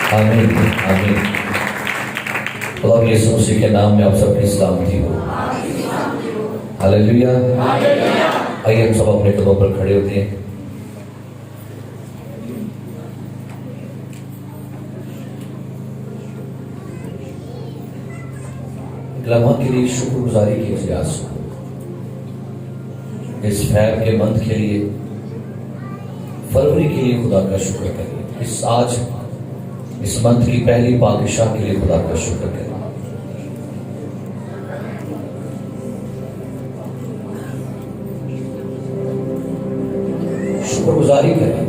आमीन आमीन। खुदा यीशु मसीह के नाम में आप सबकी सलामती हो। हालेलुया। आइए हम सब अपने कदमों पर खड़े होते हैं। लम्हा के लिए शुक्रगुजारी कीजिए। आज इस फैब के मंथ के लिए, फरवरी के लिए खुदा का शुक्र करिए। इस मंथ की पहली बादशाह के लिए खुदा का शुक्र करें। शुक्रगुजारी करें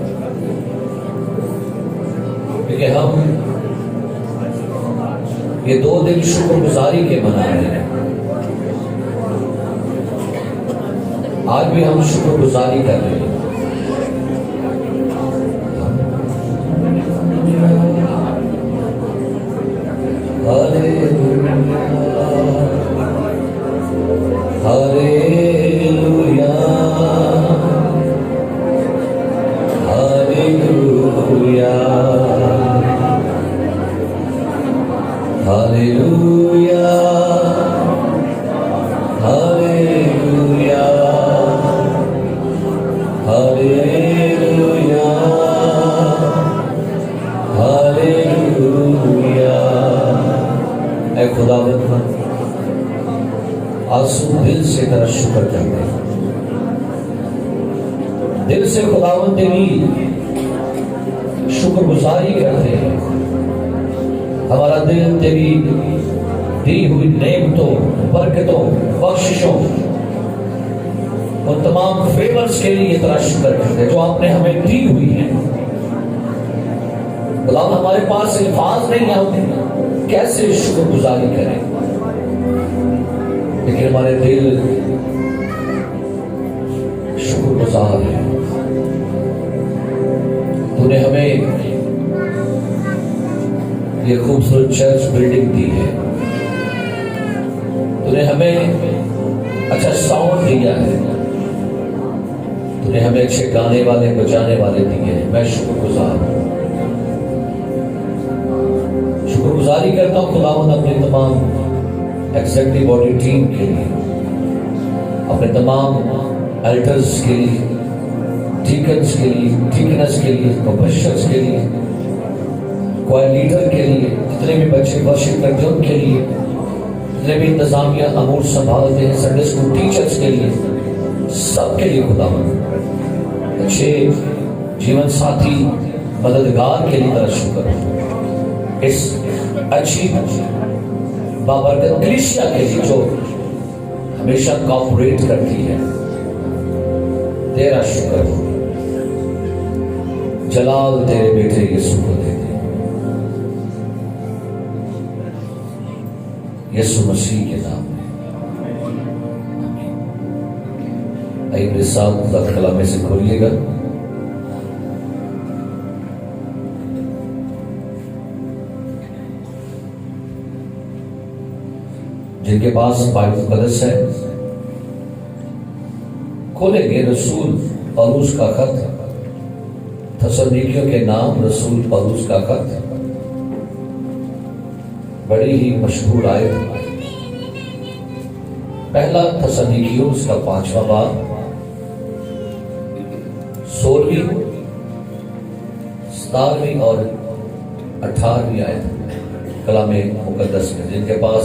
क्योंकि हम ये 2 दिन शुक्रगुजारी के मना रहे हैं। आज भी हम शुक्रगुजारी कर रहे हैं। Hallelujah hallelujah hallelujah hallelujah hallelujah hallelujah. ऐ खुदावंद, आंसू दिल से तेरा शुक्र करते हैं। दिल से खुदावंद तेरी शुक्रगुजारी करते हैं। हमारा दिल तेरी दी हुई नेमतों, बरकतों, बख्शिशों, उन तमाम फेवर्स के लिए तेरा शुक्र करते हैं जो आपने हमें दी हुई है। खुदावंद, हमारे पास अल्फाज नहीं आते कैसे शुक्रगुजारी करें, लेकिन हमारे दिल शुक्रगुजार है। तूने हमें ये खूबसूरत चर्च बिल्डिंग दी है। तूने हमें अच्छा साउंड दिया है। तूने हमें अच्छे गाने वाले, बजाने वाले दिए हैं। मैं शुक्रगुजार हूं। शुक्रगुजारी करता हूं खुदावंद अपने तमाम एग्जीक्यूटिव बॉडी टीम के लिए, अपने तमाम एल्डर्स के लिए, डीकन्स के लिए, डीकनस के लिए, प्रोफेसर्स के लिए, क्वायर लीडर के लिए, जितने भी बच्चे वर्शिप करते हैं उनके लिए, जितने भी इंतजामिया अमूर संभालते हैं, संडे स्कूल टीचर्स के लिए, सबके लिए खुदावंद अच्छे जीवन साथी, मददगार के लिए तेरा शुक्र। इस अच्छी बाबरकत कलीसिया के लिए जो हमेशा कॉपरेट करती है, तेरा शुक्र। जलाल तेरे बेटे यीशु को देते, यीशु मसीह के नाम में। आइए मेरे साथ खुदा के कलाम में से खोलिएगा। जिनके पास बाइबल मुकद्दस है खोलेंगे रसूल पौलुस का खत, थस्सलुनीकियों के नाम रसूल पौलुस का खत, बड़ी ही मशहूर आयत। पहला थस्सलुनीकियों उसका 5वां बाब 16वीं 17वीं और 18वीं आयत कलामे मुकद्दस में। जिनके पास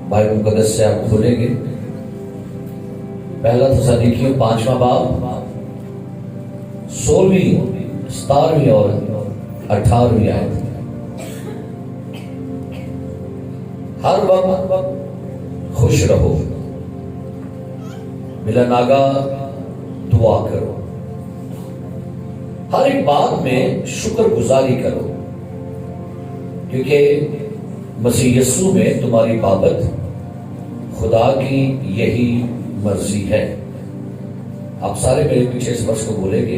बाइबल मुकद्दस से आप खोलेंगे पहला थस्सलुनीकियों 5वां बाब 16वीं 17वीं और 18वीं आयत। हर वक्त खुश रहो, बिला नागा दुआ करो, हर एक बात में शुक्रगुजारी करो, क्योंकि मसीह यीशु में तुम्हारी बाबत खुदा की यही मर्जी है। आप सारे मेरे पीछे इस वर्ष को बोलेंगे।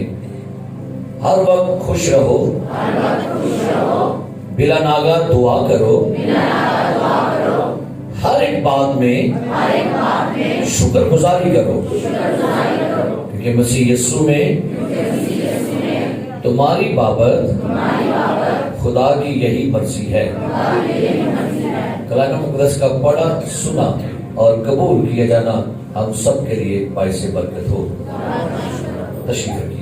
हर वक्त खुश रहो, बिला नागा दुआ करो, हर एक बात में शुक्रगुजारी करो, क्योंकि मसीह यीशु में तुम्हारी बाबत खुदा की यही मर्जी है। कलाम मुक़द्दस का पढ़ा, सुना और कबूल किया जाना हम सब के लिए बाइस बरकत हो। तशरीफ रखिए।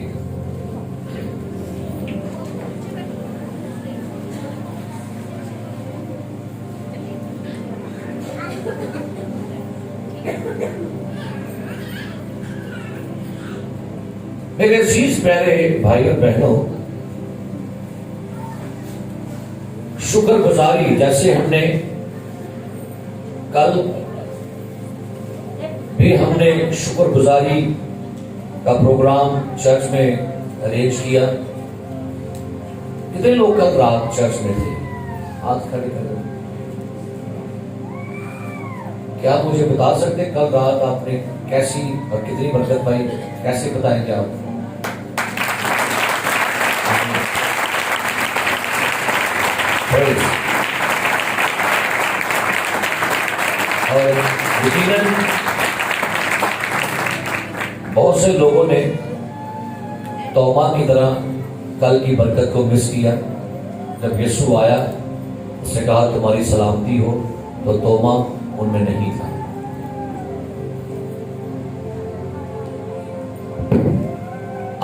मेरे अजीज प्यारे भाई और बहनों, शुक्रगुजारी, जैसे हमने कल भी हमने शुक्रगुजारी का प्रोग्राम चर्च में अरेंज किया। कितने लोग कल रात चर्च में थे? हाथ खड़े करें। क्या मुझे बता सकते हैं कल रात आपने कैसी और कितनी बरकत पाई? कैसे बताएंगे आप? और यकीनन बहुत से लोगों ने तौबा की तरह कल की बरकत को मिस किया। जब यीशु आया, उसने कहा तुम्हारी सलामती हो, तो तौबा उनमें नहीं था।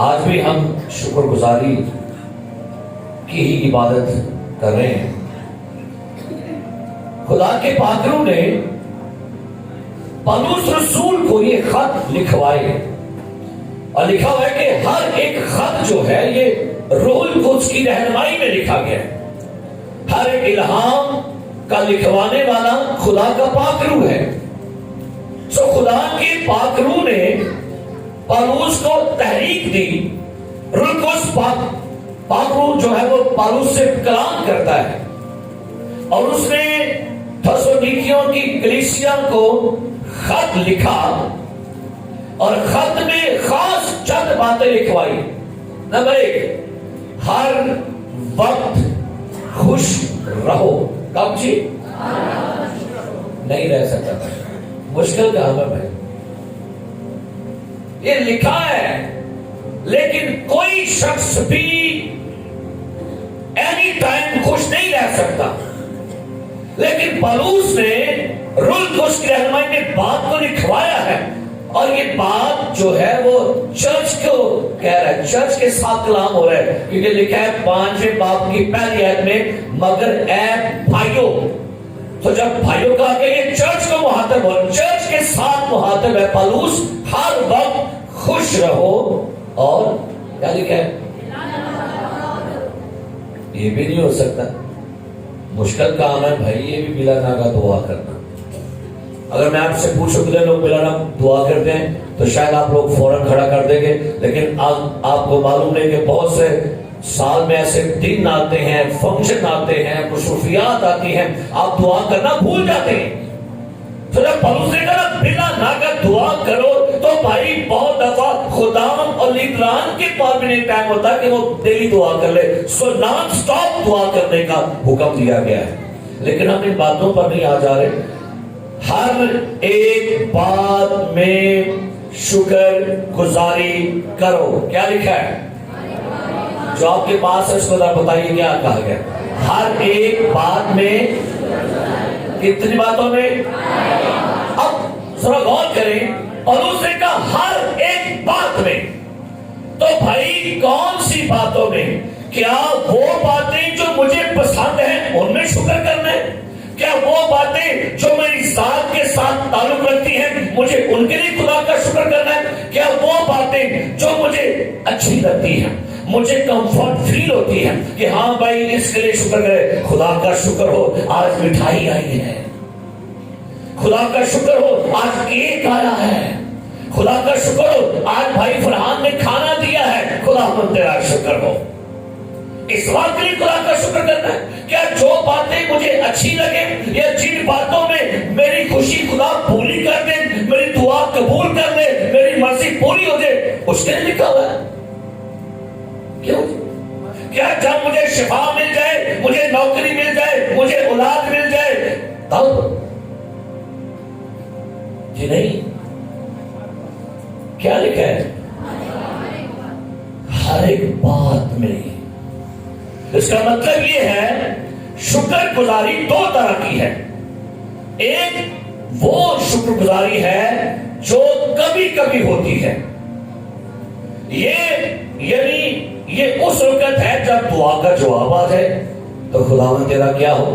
आज भी हम शुक्रगुजारी की ही इबादत कर रहे हैं। खुदा के पात्रों ने पौलुस रसूल को ये खत लिखवाए और लिखा हुआ है कि हर एक खत जो है ये रूहुल कुद्स की रहनुमाई में लिखा गया है। हर एक इल्हाम का लिखवाने वाला खुदा का पाकरू है। सो खुदा के पाकरू ने पौलुस को तहरीक दी। रूहुल कुद्स पाकरू जो है वो पौलुस से कलाम करता है और उसने थेसलोनिकियों की कलीसिया को खत लिखा और खत में खास चंद बातें लिखवाई। नंबर 1, हर वक्त खुश रहो। कब जी? नहीं रह सकता, मुश्किल काम है भाई। ये लिखा है, लेकिन कोई शख्स भी एनी टाइम खुश नहीं रह सकता। लेकिन पौलुस ने रूहुल कुद्स की रहनुमाई में बात को लिखवाया है और ये बात जो है वो चर्च को कह रहा है, चर्च के साथ कलाम हो रहा है। क्योंकि लिखा है 5वें बाब की पहली आयत में, मगर ए भाइयों। तो जब भाइयों का आगे ये चर्च को मुहातब हो, चर्च के साथ मुहातब है पौलुस, हर वक्त खुश रहो। और क्या लिखा है? ये भी नहीं हो सकता, मुश्किल काम है भाई। ये भी बिला नागा दुआ करना। अगर मैं आपसे पूछूं कितने लोग बिला नागा दुआ करते हैं तो शायद आप लोग फौरन खड़ा कर देंगे। लेकिन आपको मालूम नहीं कि बहुत से साल में ऐसे दिन आते हैं, फंक्शन आते हैं, खुशूफियात आती हैं, आप दुआ करना भूल जाते हैं। तो जब पौलुस ने कहा बिला नागा दुआ करो, तो भाई बहुत दफा खुदाम और लीडरान के पास भी नहीं टाइम होता कि वो डेली दुआ कर ले। सो नॉन स्टॉप दुआ करने का हुक्म दिया गया है। लेकिन हम इन बातों पर नहीं आ जा रहे। हर एक बात में शुक्र गुजारी करो। क्या लिखा है? जो आपके पास है उसको बताइए क्या कहा गया। हर एक बात में, कितनी बातों में? अब थोड़ा गौर करें, पौलुस ने कहा हर एक बात में। तो भाई कौन सी बातों में? क्या वो बातें जो मुझे पसंद है उनमें शुक्र करना है? क्या वो बातें जो मेरी जात के साथ ताल्लुक रखती हैं मुझे उनके लिए खुदा का शुक्र करना है? क्या वो बातें जो मुझे अच्छी लगती हैं, मुझे कंफर्ट फील होती है कि हाँ भाई इसके लिए शुक्र करे? खुदा का शुक्र हो आज मिठाई आई है, खुदा का शुक्र हो आज केक आया है, खुदा का शुक्र हो आज भाई फरहान ने खाना दिया है, खुदा तेरा शुक्र हो। इस बात के लिए खुदा का शुक्र करना है। क्या जो बातें मुझे अच्छी लगे या जिन बातों में मेरी खुशी खुदा पूरी कर दे, मेरी दुआ कबूल कर दे, मेरी मर्जी पूरी हो जाए, उसके लिए लिखा हुआ है। क्यों? क्या जब मुझे शिफा मिल जाए, मुझे नौकरी मिल जाए, मुझे औलाद मिल जाए तब? जी नहीं। क्या लिखा है? हर हर एक बात में। इसका मतलब यह है शुक्रगुजारी दो तरह की है। एक वो शुक्रगुजारी है जो कभी कभी होती है, ये उस वक्त है जब दुआ का जवाब आ जाए तो खुदावंद तेरा क्या हो,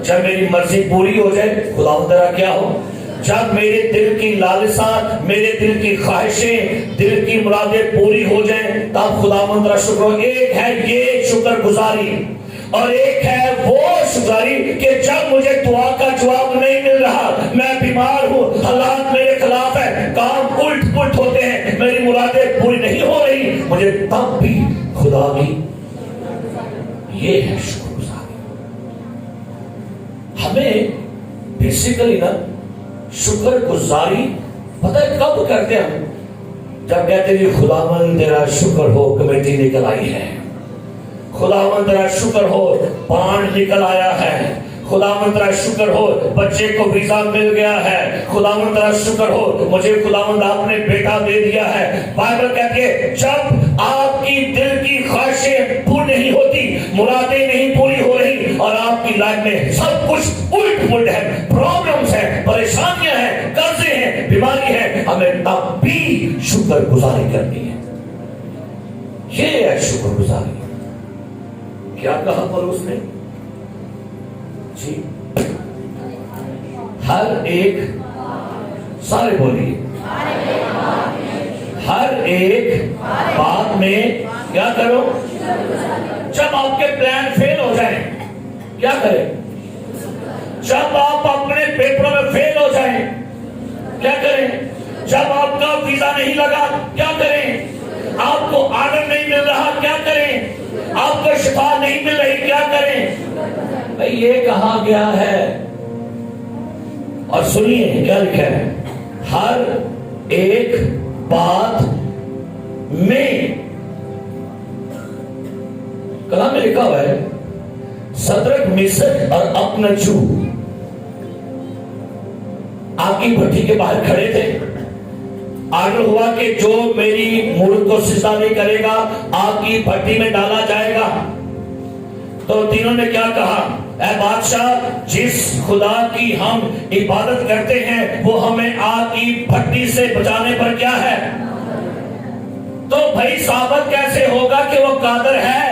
जब मेरी मर्जी पूरी हो जाए खुदावंद तेरा क्या हो, जब मेरे दिल की लालसा, मेरे दिल की ख्वाहिशें, दिल की मुरादें पूरी हो जाएं तब खुदावंद तेरा शुक्र। एक है ये शुक्रगुजारी और एक है वो शुक्रगुजारी कि जब मुझे दुआ का जवाब नहीं मिल रहा, मैं बीमार हूं, हालात मेरे खिलाफ है, काम उल्ट पुल्ट होते हैं, मेरी मुरादें पूरी नहीं हो रही, मुझे तब भी खुदा की, ये है शुक्रगुजारी। हमें बेसिकली ना शुक्रगुजारी पता है कब करते हैं हम, जब कहते हैं खुदावंद तेरा शुक्र हो कमेटी निकल आई है, खुदावंद तेरा शुक्र हो बांड निकल आया है, खुदावंद तेरा शुक्र हो बच्चे को वीजा मिल गया है, खुदावंद तेरा शुक्र हो मुझे खुदावंद आपने बेटा दे दिया है। बाइबल कहती है जब आपकी दिल की ख्वाहिशें पूरी नहीं होती, मुरादें नहीं पूरी हो रही और आपकी लाइफ में सब कुछ उल्ट पुल्ट है, प्रॉब्लम्स है, परेशानियां हैं, कर्जे हैं, बीमारी है, हमें तब भी शुक्रगुजारी करनी है। ये है शुक्रगुजारी। क्या कहा पौलुस ने जी, हर एक, सारे बोलिए, हर एक बात में क्या करो, जब आपके प्लान फेल हो जाए क्या करें, जब आप अपने पेपरों में फेल हो जाए क्या करें, जब आपका वीजा नहीं लगा क्या करें, आपको आर्डर नहीं मिल रहा क्या करें, आपको शिफा नहीं मिल रही क्या करें। भाई ये कहा गया है और सुनिए क्या लिखा है, हर एक बात में, कलाम में लिखा हुआ है सदरक मिसक और अबदनगो आग की भट्टी के बाहर खड़े थे, आर्डर हुआ कि जो मेरी मूर्त को सिजदा नहीं करेगा आग की भट्टी में डाला जाएगा। तो तीनों ने क्या कहा, ऐ बादशाह जिस खुदा की हम इबादत करते हैं वो हमें आग की भट्टी से बचाने पर क्या है। तो भाई साबित कैसे होगा कि वो कादर है,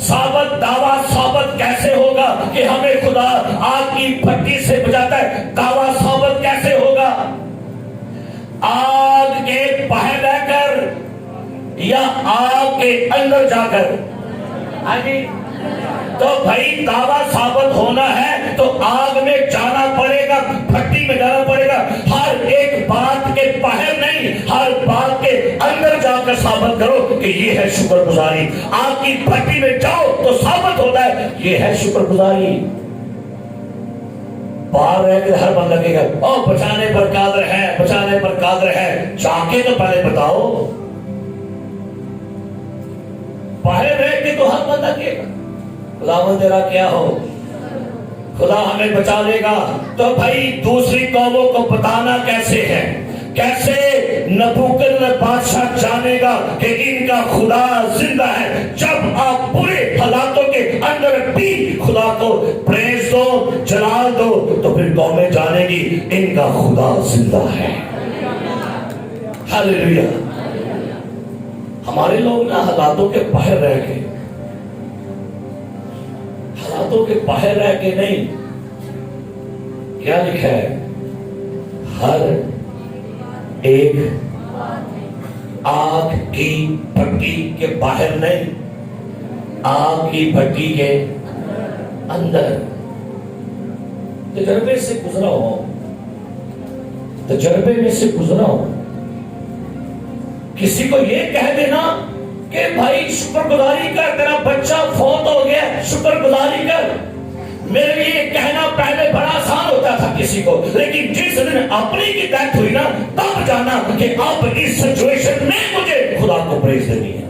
साबित दावा साबित कैसे होगा कि हमें खुदा आग की भट्टी से बचाता है, दावा साबित कैसे होगा, आग के बाहर रहकर या आग के अंदर जाकर। तो भाई दावा साबित होना है तो आग में जाना पड़ेगा, भट्टी में जाना पड़ेगा, हर एक बात के बाहर नहीं, हर बात के अंदर जाकर साबित करो कि ये है शुक्रगुजारी। आग की भट्टी में जाओ तो साबित होता है ये है शुक्रगुजारी। बाहर रह के हर बंदा लगेगा ओ बचाने पर कादर है, बचाने पर कादर है, जाके तो पहले बताओ। बाहर रह के तो हर बंदा लगेगा खुदावंद तेरा क्या हो, खुदा हमें बचा लेगा। तो भाई दूसरी कौमों को बताना कैसे है, कैसे नबूकदनेस्सर बादशाह जानेगा कि इनका खुदा जिंदा है। जब आप बुरे हालातों के अंदर भी खुदा को प्रेज दो, जलाल दो, तो फिर कौमें जानेगी इनका खुदा जिंदा है। हालेलुया। हमारे लोग ना हालातों के बाहर रह के, हालातों के बाहर रह के नहीं, क्या लिखा है, हर एक आग की भट्टी के बाहर नहीं, आग की भट्टी के अंदर। तजर्बे से गुजरा हो, तजर्बे में से गुजरा हो। किसी को ये कह देना कि भाई शुक्रगुजारी कर, तेरा बच्चा फौत हो गया, शुक्रगुजारी कर। मेरे लिए कहना पहले बड़ा आसान होता था किसी को, लेकिन जिस दिन अपनी की डेथ हुई ना तब जाना कि अब इस सिचुएशन में मुझे खुदा को प्रेज देनी है।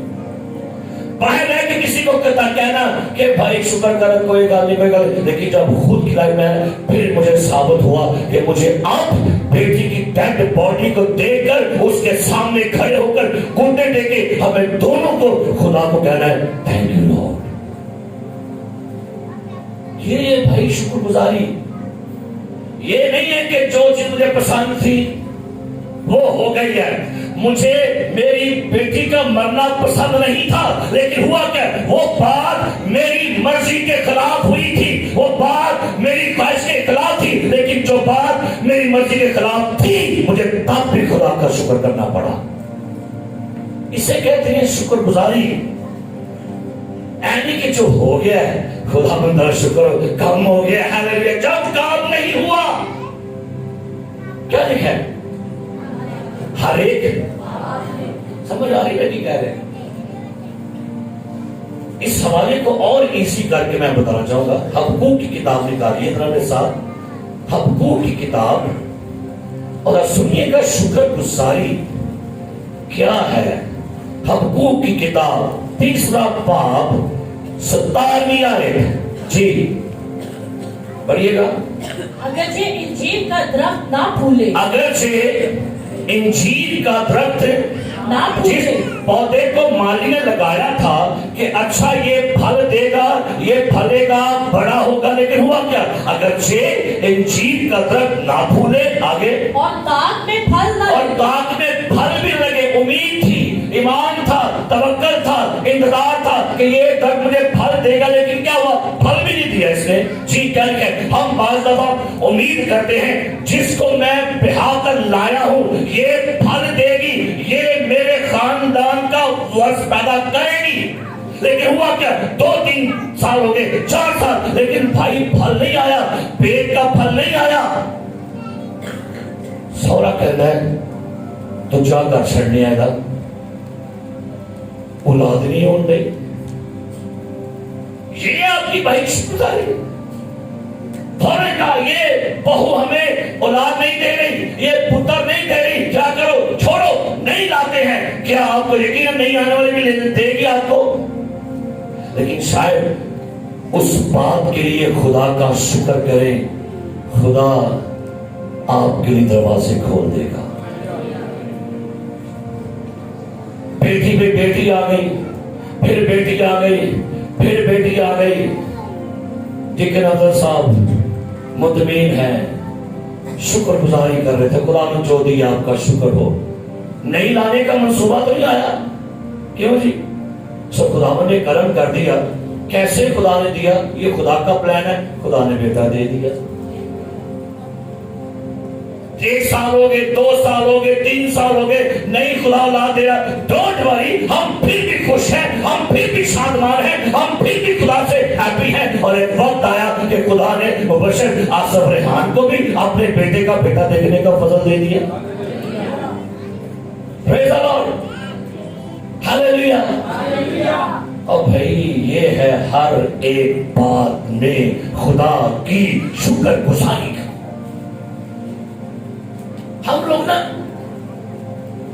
बाहर रह के किसी को कहना कि भाई शुक्र कर, कोई गल नहीं, कोई गल नहीं। लेकिन जब खुद खिलाई मैं, फिर मुझे साबित हुआ कि मुझे अब बेटी की डेड बॉडी को देखकर उसके सामने खड़े होकर घुटने टेके हमें दोनों को खुदा को कहना है थैंक यू लॉर्ड। ये भाई शुक्रगुजारी। ये नहीं है कि जो चीज मुझे पसंद थी वो हो गई है। मुझे मेरी बेटी का मरना पसंद नहीं था, लेकिन हुआ क्या, वो बात मेरी मर्जी के खिलाफ हुई थी, वो बात मेरी ख्वाहिश के खिलाफ थी, लेकिन जो बात मेरी मर्जी के खिलाफ थी मुझे तब भी खुदा का शुक्र करना पड़ा। इसे कहते हैं शुक्रगुजारी। यानी कि जो हो गया है खुदा बंदा शुक्र, काम हो गया है। जब काम नहीं हुआ क्या लिखा है, हर एक समझ आ रही है नहीं कह रहे। इस हवाले को और इजी करके मैं बताना चाहूंगा। हबकूक की किताब निकालिए मेरे साथ, हबकूक की किताब, और सुनिएगा शुक्रगुजारी क्या है। हबकूक की किताब 3रा बाब 17वीं आयत जी, पढ़िएगा। अगरचे इंजीर का दरख्त ना फूले, अगरचे इंजीर का दरख्त ना जिस फूले, पौधे को माली ने लगाया था कि अच्छा ये फल देगा, ये फलेगा, बड़ा होगा, लेकिन हुआ क्या, अगरचे इंजीर का दरख्त ना फूले, आगे, और ताक में फल ना और लगे। ताक में फल भी लगे। उम्मीद थी, ईमान था, तवक्कल था, इंतजार था कि ये दरख्त मुझे फल देगा, लेकिन क्या हुआ, फल भी नहीं दिया इसने। जी क्या लिखे, हम बार दफा उम्मीद करते हैं जिसको मैं बिहा कर लाया हूं ये फल देगी, ये मेरे खानदान का वर्ष पैदा करेगी, लेकिन हुआ क्या, 2-3 साल हो गए, 4 साल, लेकिन भाई फल नहीं आया, पेट का फल नहीं आया। सौरा कहता है तो जाकर छड़ने आएगा, औलाद नहीं होने दे। ये आपकी भाई शुक्रगुजारी। ये बहू हमें औलाद नहीं दे रही, ये पुत्र नहीं दे रही, क्या करो, छोड़ो, नहीं लाते हैं। क्या आपको यकीन नहीं आने वाले भी देगी आपको, लेकिन शायद उस बात के लिए खुदा का शुक्र करें, खुदा आपके लिए दरवाजे खोल देगा। बेटी पे बेटी आ गई, फिर बेटी आ गई, फिर बेटी आ गई। लेकिन अफसर साहब मुतमीन है, शुक्रगुजारी कर रहे थे, खुदा ने जो दिया आपका शुक्र हो। नहीं लाने का मंसूबा तो नहीं आया, क्यों जी, सो खुदा ने करम कर दिया। कैसे खुदा ने दिया, ये खुदा का प्लान है, खुदा ने बेटा दे दिया। 1 साल हो गए, 2 साल हो गए, 3 साल हो गए, नहीं खुदा औलाद दे रहा, डोंट वरी, हम फिर भी खुश हैं, हम फिर भी शादमान हैं, हम फिर भी खुदा से हैप्पी हैं। और एक वक्त आया कि खुदा ने मुबशर आसफ रेहान को भी अपने बेटे का बेटा देखने का फजल दे दिया। Praise the Lord, hallelujah. और भाई ये है हर एक बात में खुदा की शुक्रगुजारी। हम लोग ना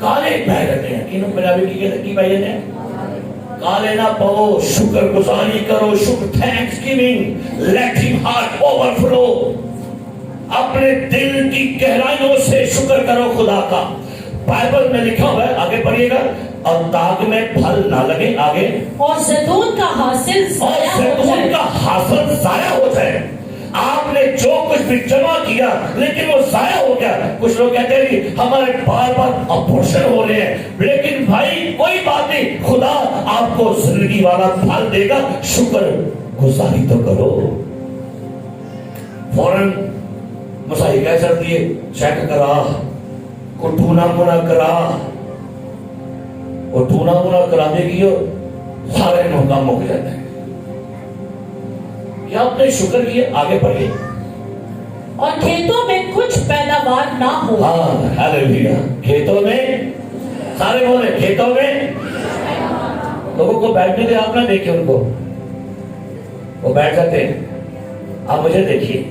काले बह जाते हैं, किन्हों पंजाबी की भाई ने काले ना पाओ, शुक्रगुजारी करो, शुक्र, thanks giving, let him heart overflow. अपने दिल की गहराइयों से शुक्र करो खुदा का। बाइबल में लिखा हुआ है, आगे पढ़िएगा, और ताक में फल ना लगे, आगे, और ज़ैतून का हासिल जाया हो जाए। आपने जो कुछ भी जमा किया लेकिन वो जाया हो गया। कुछ लोग कहते हैं हमारे बार बार अबॉर्शन हो रहे हैं, लेकिन भाई कोई बात नहीं, खुदा आपको जिंदगी वाला फल देगा। शुक्र गुजारी तो करो। फौरन मसाई कह सकती है, चेक करा, को टूना मुना करा, और टूना मुना कराने की सारे मौका मुक जाते हैं। क्या आपने शुक्र किया, आगे बढ़िए। और खेतों में कुछ पैदावार ना हो। हाँ, हालेलुया। खेतों में, सारे बोले खेतों में, लोगों को बैठने दे, आप ना देखिए उनको, वो बैठ जाते हैं। आप मुझे देखिए,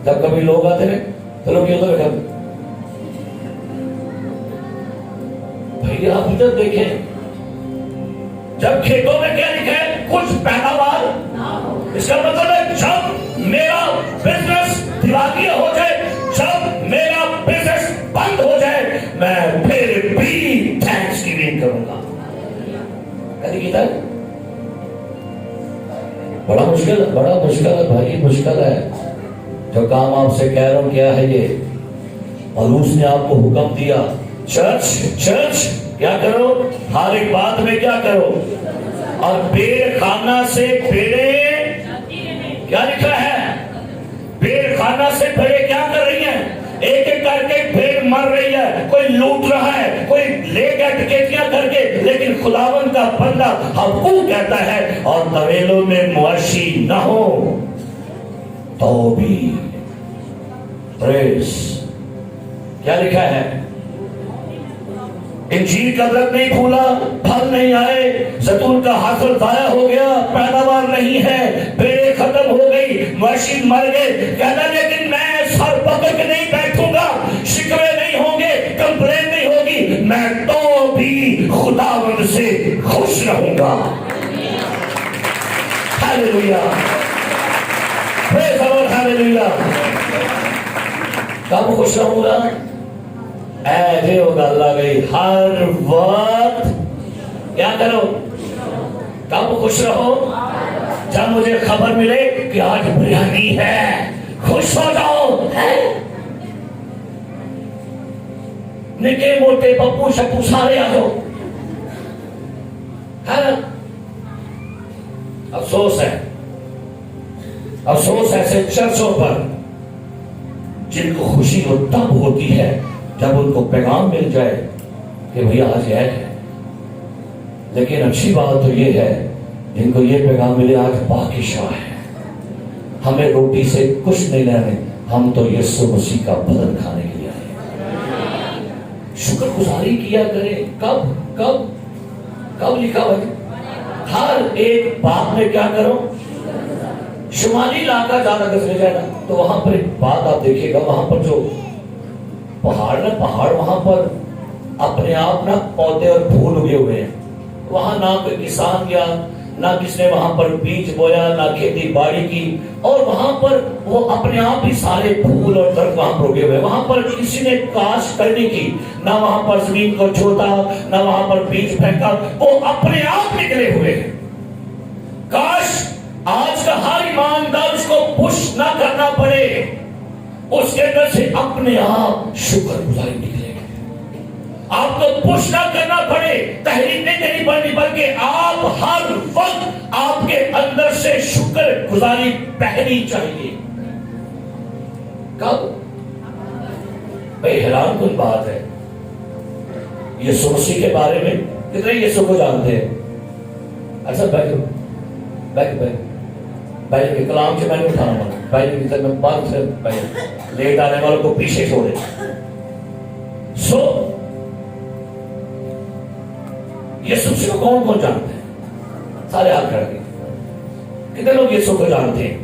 जब कभी लोग आते हैं तो लोग ये तो भैया आप इधर देखें, जब खेतों में क्या लिखा है, कुछ पैदावार, इसका मतलब है जब मेरा बिजनेस दिवालिया हो जाए, जब मेरा बिजनेस बंद हो जाए, मैं फिर भी थैंक्स गिविंग करूंगा। कभी गीता बड़ा मुश्किल है भाई, मुश्किल है। जो काम आपसे कह रहा हूं क्या है ये, और उसने आपको हुक्म दिया चर्च क्या करो, हर एक बात में क्या करो, और पेड़ खाना से पेड़े क्या लिखा है, पेड़ खाना से पेड़े क्या कर रही हैं, एक एक करके पेड़ मर रही है, कोई लूट रहा है, कोई ले गया टिकटियां करके, लेकिन खुदावन का बंदा हमको कहता है और तवेलों में मुआशी न हो तो भी प्रेस क्या लिखा है, इंजीर का दरख्त नहीं फूला, फल नहीं आए, जैतून का हासिल जाया हो गया, पैदावार नहीं है, पेड़े खत्म हो गई, मशीन मर गए, कहना लेकिन मैं सर पकड़ के नहीं बैठूंगा, शिकवे नहीं होंगे, कंप्लेन नहीं होगी, मैं तो भी खुदावंद से खुश रहूंगा। Hallelujah, praise the Lord, hallelujah. कब खुश रहूंगा, ऐसे वो गल आ गई, हर वक्त क्या करो, कब खुश रहो, जब मुझे खबर मिले कि आज बिरयानी है, खुश हो जाओ, है निके मोटे पप्पू शप्पू सारे आ जाओ, है ना। अफसोस है ऐसे चर्चों पर जिनको खुशी वो तब होती है जब उनको पैगाम मिल जाए कि भैया आज यह है, लेकिन अच्छी बात तो ये है जिनको ये पैगाम मिले आज बाकी शाह है, हमें रोटी से कुछ नहीं लेने, हम तो यीशु मसीह का बदन खाने के लिए आए। शुक्रगुजारी किया करें, कब कब कब लिखा भाई, हर एक बात में क्या करो। शुमाली इलाका ज्यादा कसले जाए ना तो वहां पर एक बात आप देखिएगा, वहां पर जो पहाड़ वहां पर अपने आप ना पौधे और फूल उगे हुए हैं, वहां ना कोई किसान गया, ना किसने वहां पर बीज बोया, ना खेती बाड़ी की, और वहां पर वो अपने आप ही सारे फूल और दरख्त वहां पर उगे हुए, वहां पर किसी ने काश करने की, ना वहां पर जमीन को जोता, ना वहां पर बीज फेंका, वो अपने आप निकले हुए हैं। काश आज का हर ईमानदार उसको पुश ना करना पड़े, उसके अंदर से अपने आप शुक्रगुजारी निकलेगी। आपको पुश ना करना पड़े, तहरीक नहीं देनी पड़नी, बल्कि आप हर वक्त आपके अंदर से शुक्रगुजारी बहनी चाहिए। कब भाई, हैरान कुन बात है, यीशु मसीह के बारे में कितने यीशु को जानते हैं। अच्छा बैठ के कलाम से मैंने उठाना पड़ा, बैठ के मैं बात से लेट आने वालों को पीछे छोड़े। सो यीशु मसीह को कौन कौन जानते हैं, सारे हाथ खड़े के, कितने लोग यीशु को जानते हैं,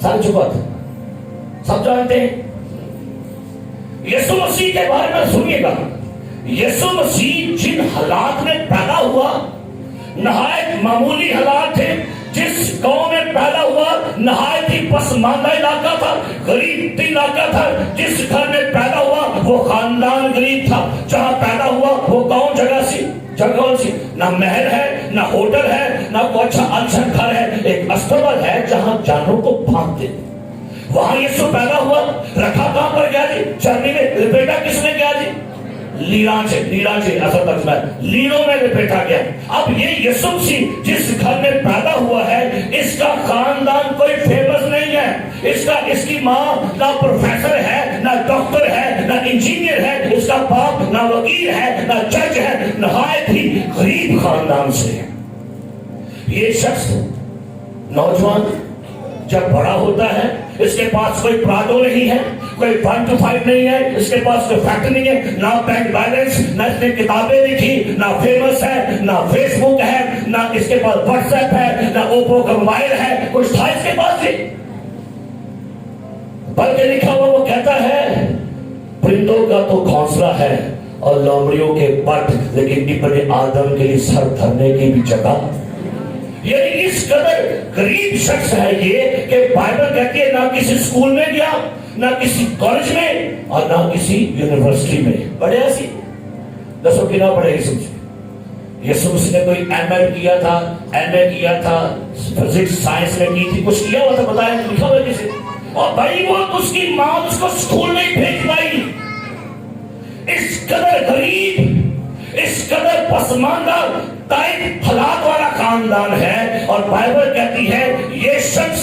सारे चुप, सब जानते हैं। यीशु मसीह के बारे में सुनिएगा, यीशु मसीह जिन हालात में पैदा हुआ, नहायत मामूली हालात थे, जिस गांव में पैदा हुआ नहायत ही पसमानदा इलाका था, गरीब इलाका था, जिस घर में पैदा हुआ वो खानदान गरीब था, जहां पैदा हुआ वो गांव जगह सी ना महल है, ना होटल है, ना कोई अच्छा घर है, एक अस्तबल है जहां जानों को बांधते। वहां यीशु पैदा हुआ, रखा कहां पर गया जी, चरनी में, लिपेटा किसने गया जी, लीराचे असल तक में लीरों में लिपेटा गया। अब ये यीशु मसीह जिस घर में पैदा हुआ है, इसका खानदान कोई फेमस नहीं है, इसकी माँ ना प्रोफेसर है, ना डॉक्टर है, ना इंजीनियर है, इसका बाप ना वकील है, ना जज है, नहायत ही गरीब खानदान से है। ये शख्स नौजवान जब बड़ा होता है, इसके पास कोई प्राडो नहीं है, कोई 1 to 5 नहीं है, इसके पास कोई फैक्ट नहीं है, ना बैंक बैलेंस, ना इसने किताबें लिखी, ना फेमस है, ना फेसबुक है, ना इसके पास व्हाट्सएप है, ना ओप्पो का मोबाइल है, कुछ था इसके पास ही। बल्कि लिखा हुआ वो कहता है, परिंदों का तो घोंसला है और लोमड़ियों के पट, लेकिन इब्ने आदम के लिए सर धरने की भी जगह। ये इस कदर गरीब शख्स है ये कि बाइबल कहती है ना किसी स्कूल में गया, ना किसी कॉलेज में और ना किसी यूनिवर्सिटी में। पढ़े ऐसी दसों की ना पढ़े यीशु ने कोई एमएल किया था, एमए किया था, फिजिक्स साइंस में की थी, कुछ किया हुआ था बताया लिखा हुआ किसी। और भाई वो उसकी मां उसको स्कूल नहीं भेज पाई। इस कदर गरीब, इस कदर पसमानदा टाइप हालात वाला खानदान है। और बाइबल कहती है ये शख्स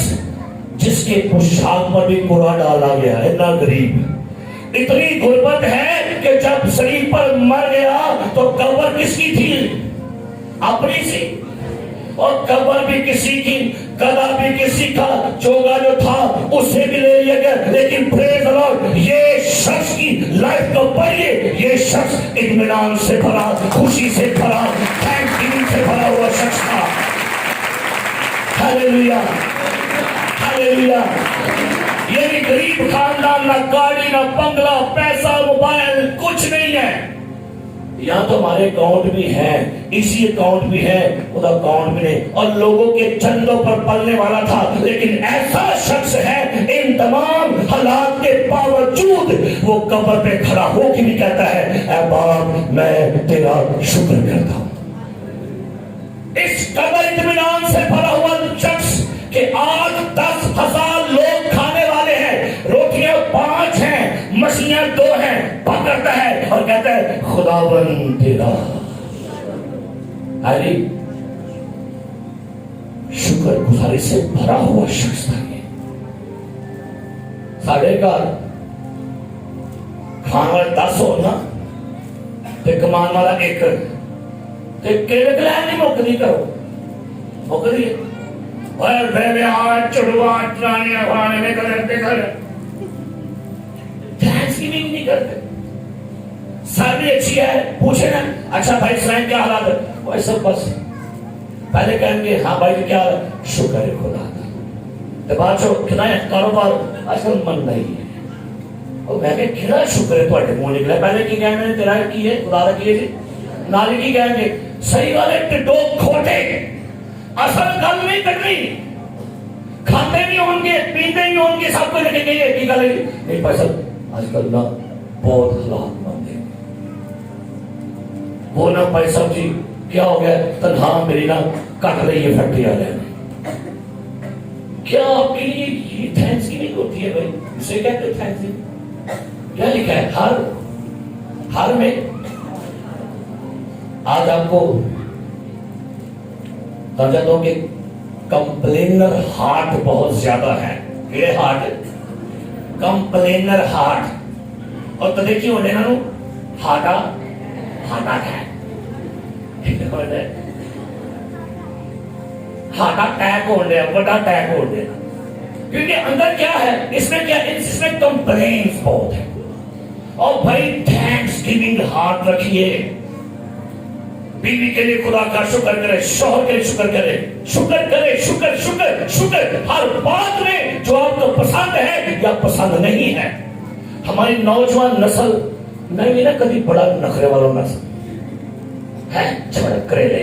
जिसके पोशाक पर भी कूड़ा डाला गया है, इतना गरीब, इतनी गुर्बत है कि जब शरीर पर मर गया तो कब्र किसकी थी? अपनी सी। और कब्र भी किसी की, गदा भी किसी का, चोगा जो था उसे भी ले लिया गया। लेकिन प्रेज द लॉर्ड, ये शख्स की लाइफ को पढ़िए, ये शख्स इत्मीनान से भरा, खुशी से भरा, थैंक्सगिविंग से भरा हुआ शख्स था। Hallelujah, hallelujah. ये भी गरीब खानदान, ना गाड़ी, ना बंगला, पैसा, मोबाइल, कुछ नहीं है। यहाँ तो हमारे अकाउंट भी है, इसी अकाउंट भी है, उधर अकाउंट भी नहीं, और लोगों के चंदों पर पलने वाला था। लेकिन ऐसा शख्स है इन तमाम हालात के बावजूद वो कब्र पे खड़ा होकर भी कहता है ऐ बाप मैं तेरा शुक्र करता हूं। इस कदर इत्मीनान से भरा हुआ शख्स कि आज 10,000 लोग खाने वाले हैं, रोटियां 5 हैं, मछलियां 2 हैं, पकड़ता है और कहता है खुदावन तेरा। अरे शुक्र गुजारी से भरा हुआ शख्स था ये। साढ़े घर खाने वाले 10 हो ना, ते कमान वाला 1, ते केड़े कलैन नहीं मुकदी करो मुकदी और चुड़वा चुरानियां खाने में करते घर थैंक्सगिविंग नहीं करते। सर्दी अच्छी है पूछे ना, अच्छा भाई सुनाए क्या हालात है, वो सब बस पहले कहेंगे हाँ भाई क्या शुक्र है खुदा का, तो बाद कितना कारोबार आजकल मन नहीं है। और मैं कितना शुक्र है ਤੁਹਾਡੇ मुंह निकला, पहले की कहने तेरा की है खुदा का किए जी, नाली की कहेंगे सही वाले टिड्डो खोटे, असल गल नहीं करनी, खाते नहीं होंगे, पीते नहीं होंगे, सबको लेके गए की गल नहीं भाई साहब आजकल ना बहुत हालात मंद है। वो ना भाई साहब जी क्या हो गया, तनख्वाह मेरी ना कट रही है फैक्ट्री वाले ने, क्या आपके लिए ये थैंक्सगिविंग होती है भाई, इसे कहते हैं थैंक्सगिविंग। क्या लिखा है हर में। आज आपको समझा दो कि कंप्लेनर हार्ट बहुत ज्यादा है। ये हार्ट कंप्लेनर हार्ट, और तो देखिए होने ना हार्ट अटैक, हार्ट अटैक हो रहा है, बड़ा अटैक हो रहा है, क्योंकि अंदर क्या है, इसमें क्या, इसमें कंप्लेन्स बहुत है। और भाई थैंक्सगिविंग हार्ट रखिए, बीवी के लिए खुदा का शुक्र करे, शौहर के लिए शुक्र करे, शुक्र करे, शुक्र शुक्र शुक्र हर बात में जो आपको पसंद है या पसंद नहीं है। हमारी नौजवान नस्ल में भी ना कभी बड़ा नखरे वाला नस्ल है, झड़क करेले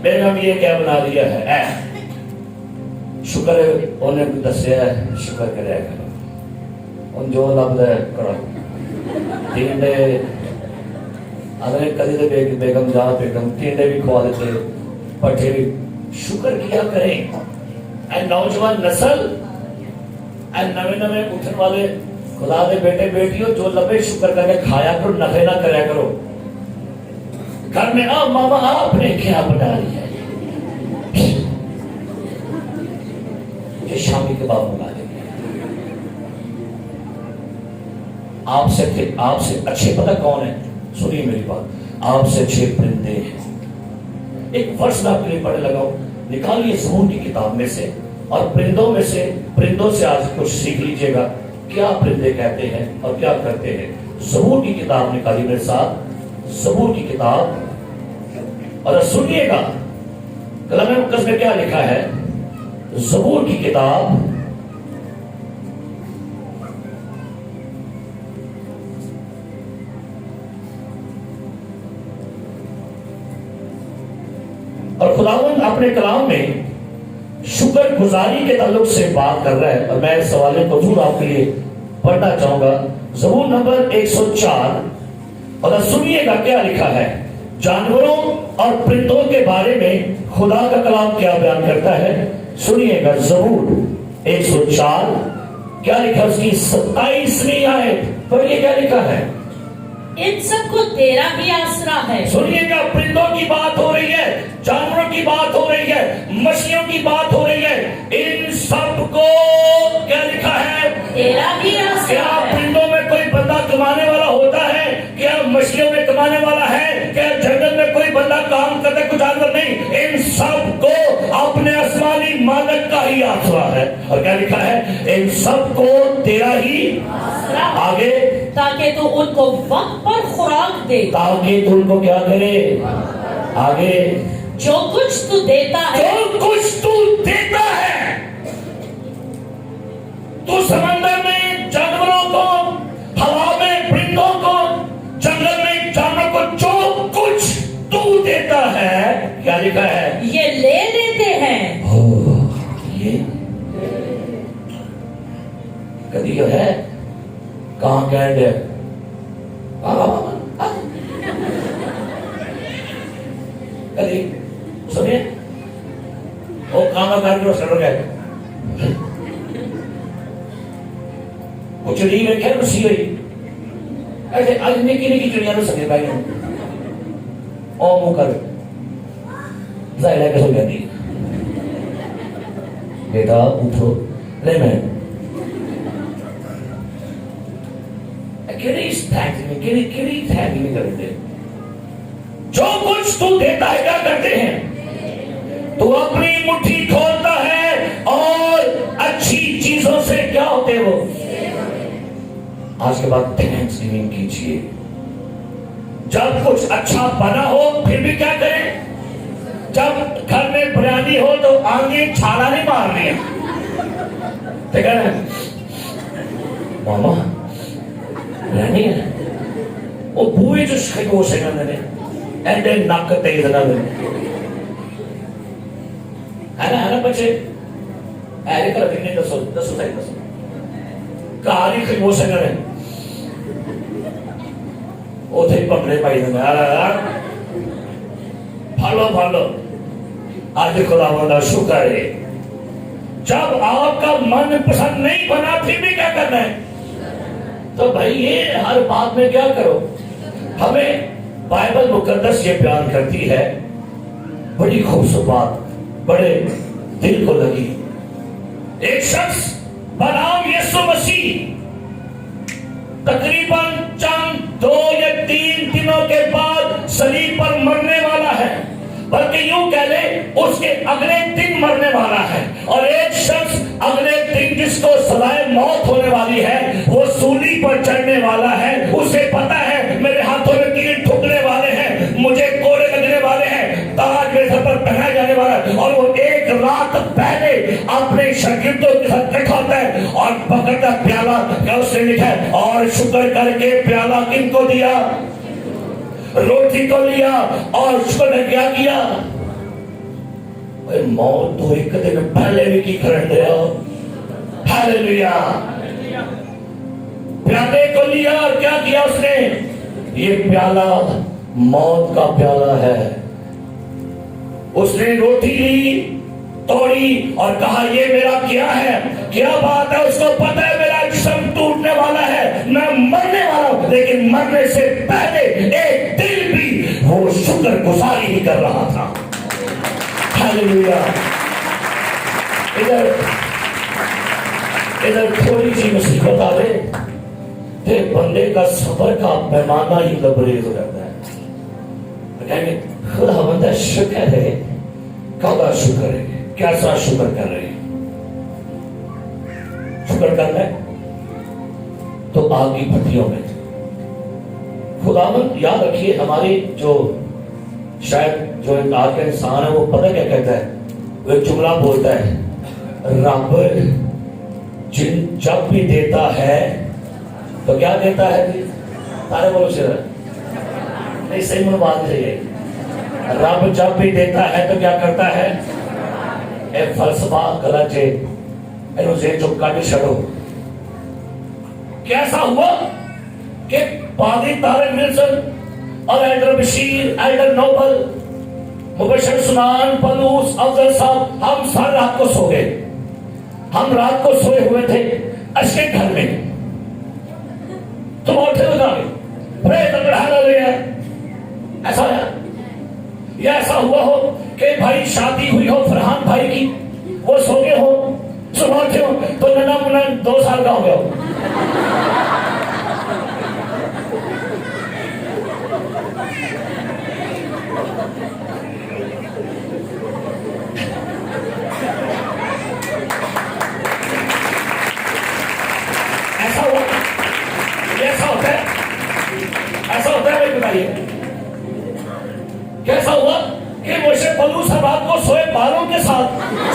बेगम ये क्या बना दिया है, शुक्र उन्हें दसिया शुक्र करे करो, जो लगता है करो टींडे अगर कभी तो बेगम जा बेगम टींडे भी खवा देते, पट्टे भी, शुक्र किया करें। ऐ नौजवान नस्ल, ऐ नवे नवे उठने वाले खुदा दे बेटे बेटियों, जो लबे शुक्र करके खाया करो, नफे ना कराया करो। घर में आ मामा आपने क्या बना लिया, ये शामी के बाद बना देंगे। आपसे अच्छे पता कौन है, सुनिए मेरी बात, आपसे अच्छे परिंदे हैं। एक वर्ष में आपके लिए पढ़ने लगाओ, निकालिए ज़बूर की किताब में से, और परिंदों से आज कुछ सीख लीजिएगा, क्या परिंदे कहते हैं और क्या करते हैं। ज़बूर की किताब निकालिए मेरे साथ, ज़बूर की किताब, और सुनिएगा कलम मुक़द्दस में क्या लिखा है। ज़बूर की किताब खुदावंद अपने कलाम में शुक्र गुजारी के ताल्लुक से बात कर रहा है और मैं इस सवाल को जरूर आपके लिए पढ़ना चाहूंगा। ज़बूर नंबर 104 और सुनिएगा क्या लिखा है। जानवरों और परिंदों के बारे में खुदा का कलाम क्या बयान करता है, सुनिएगा। ज़बूर 104 क्या लिखा, उसकी 27वीं आयत पर ये क्या लिखा है, इन सबको तेरा भी आसरा है। सुनिएगा, परिंदों की बात हो रही है, जानवरों की बात हो रही है, मछलियों की बात हो रही है, इन सबको क्या लिखा है, तेरा भी आसरा क्या है। परिंदों में कोई बंदा कमाने वाला होता है, क्या मछलियों में कमाने वाला है, क्या जंगल में कोई बंदा काम करता है, कुछ जानवर नहीं, इन सबको अपने आसमानी मालिक का ही आसरा है। और क्या लिखा है, इन सबको तेरा ही आसरा, आगे, ताकि तू उनको वक्त पर खुराक दे, ताकि तू उनको क्या करे, आगे, जो कुछ तू देता है, जो कुछ तू देता है, तू समंदर में जानवरों को, हवा में परिंदों को, जंगल में जानवरों को, जो कुछ तू देता है, क्या लिखा है, ये ले लेते हैं। ये कभी जो है कहाँ कैंड है, कभी सुनिए वो काम करके सड़ गए कुछ नहीं रखे रुसी हुई ऐसे आज निकी निकी चिड़िया तो सके भाई ओ मुंह कर जाहिर है कैसे कहती बेटा उठो ले मैं किरी थैंक करते, जो कुछ तू देता है क्या करते हैं, तू अपनी मुट्ठी खोलता है और अच्छी चीजों से क्या होते वो, आज के बाद थैंक्स गिविंग कीजिए। जब कुछ अच्छा बना हो फिर भी क्या करें, जब घर में बिरयानी हो तो आगे छाला नहीं मारनी है, ठीक है मामा बिरयानी है वो बूए जो शिको से ने एंडे नक तेज ना है ना बच्चे ऐसे कर देने दसो सही दसो काली खिमो से ने ओथे पकड़े पाई ने यार फालो आज खुदावंद का शुक्र है। जब आपका मन पसंद नहीं बना फिर भी क्या करना है, तो भाई ये हर बात में क्या करो, हमें बाइबल मुकद्दस ये बयान करती है, बड़ी खूबसूरत बात, बड़े दिल को लगी। एक शख्स बनाम यीशु मसीह तकरीबन चंद 2 या 3 दिनों के बाद सलीब पर मरने वाला है, बल्कि यूं कह ले उसके अगले दिन मरने वाला है। और एक शख्स अगले दिन जिसको सजाए मौत होने वाली है वो सूली पर चढ़ने वाला है, उसे पता है मेरे हाथों में तीर ठुकने वाले हैं, मुझे कोड़े लगने वाले हैं, ताज मेरे सर पर पहनाया जाने वाला है। और वो एक रात पहले अपने शागिर्दों के साथ देखा होता है और पकड़ता प्याला, क्या उसने लिखा है, और शुक्र करके प्याला किनको दिया, रोटी को लिया और उसको ने क्या किया, मौत तो एक दिन पहले भी की कर दिया, हालेलुया। प्याले को लिया और क्या किया उसने, ये प्याला मौत का प्याला है। उसने रोटी ली, तोड़ी और कहा ये मेरा क्या है, क्या बात है, उसको पता है मेरा जिस्म टूटने वाला है, मैं मरने वाला हूं, लेकिन मरने से पहले एक दिन भी वो शुक्र गुजारी ही कर रहा था, हालेलुया। इधर थोड़ी सी मुसीबत आ गई फिर बंदे का सबर का पैमाना ही लबरेज हो जाता है, तो कहेंगे खुदा बंदा शुक्र है, कौन शुक्र है, कैसा शुक्र कर रहे हैं, शुक्र करना है तो आग की भट्टियों में। खुदावंद याद रखिए, हमारे जो शायद जो एक आज का इंसान है वो पता क्या कहता है, वो एक जुमला बोलता है, रब जब भी देता है तो क्या देता है, सारे बोलो सिर नहीं, सही मन बात चाहिए, रब जब भी देता है तो क्या करता है? ए फलसफा गलत है, इन्हों से चुप काटे छड़ो। कैसा हुआ कि पादी तारिक विल्सन और elder Bashir, elder Noble, Mubashar Sunan, Palus, Afzal साहब, हम सारी रात को सो गए। हम रात को सोए हुए थे अच्छे घर में, तुम उठे हो जाओगे, ऐसा है या ऐसा हुआ हो कि भाई शादी हुई हो फरहान भाई की, वो सो गए हो, सुबह उठे हो तो नन्हा मुन्ना 2 साल का हो गया हो। ऐसा हुआ, ऐसा होता है, ऐसा होता है भाई, बताइए कैसा हुआ कि मुझे पल्लू से रात को सोए बालों के साथ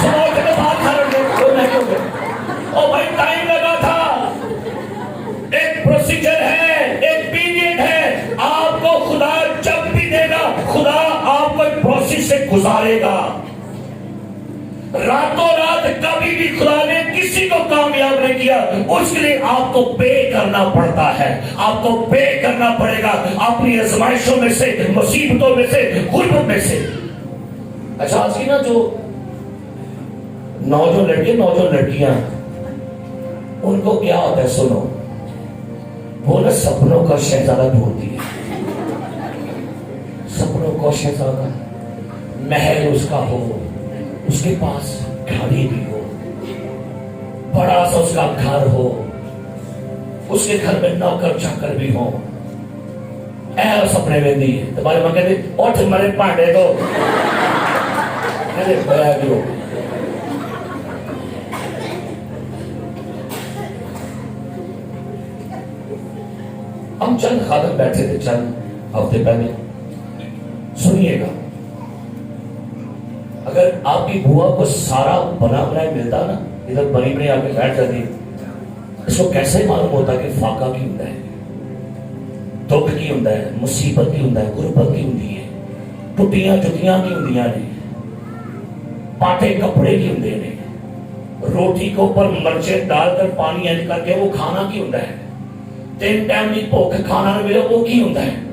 सुबह उठ के बाल खा रहे थे। और भाई टाइम लगा था, एक प्रोसीजर है, एक पीरियड है, आपको खुदा जब भी देगा, खुदा आपको एक प्रोसेस से गुजारेगा। रातों रात कभी भी खुदा ने किसी को कामयाब नहीं किया, उसके लिए आपको पे करना पड़ता है, आपको पे करना पड़ेगा अपनी आजमाइशों में से, मुसीबतों में से, गुर्बत में से। अच्छा, आज की ना जो नौजवान लड़के, नौजवान लड़कियां, उनको क्या होता है सुनो, वो ना सपनों का शहजादा ढूंढती है, सपनों का शहजादा, महल उसका हो, उसके पास गाड़ी भी हो, बड़ा सा उसका घर हो, उसके घर में नौकर चाकर भी हो, ऐसा सपने में दी है। तुम्हारे मां कहते उठ मरे भांडे दो, अरे बैग लो। हम चंद खादम बैठे थे चंद हफ्ते पहले, सुनिएगा, अगर आपकी बुआ को सारा बना बनाया मिलता ना, इधर बनी बनी आके बैठ जाती, इसको कैसे मालूम होता कि फाका की होता है, दुख की होता है, मुसीबत की होता है, गुरबत की होती है, टुटियां जुतियां की होंदियां ने, पाटे कपड़े की होंदे ने, रोटी के ऊपर मिर्चे डालकर पानी ऐड करके वो खाना की होता है, 3 टाइम की भूख खाना मिले वो की होता है,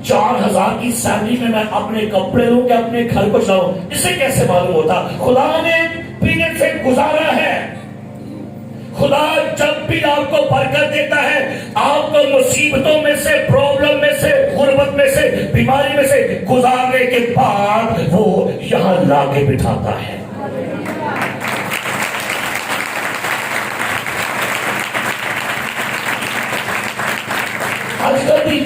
4000 की सैलरी में मैं अपने कपड़े लूं कि अपने घर को चलाऊं, इसे कैसे मालूम होता? खुदा ने पीरियड से गुजारा है। खुदा जब भी आपको बरकत देता है, आपको मुसीबतों में से, प्रॉब्लम में से, गुर्बत में से, बीमारी में से गुजारने के बाद वो यहां लाके बिठाता है। आजकल भी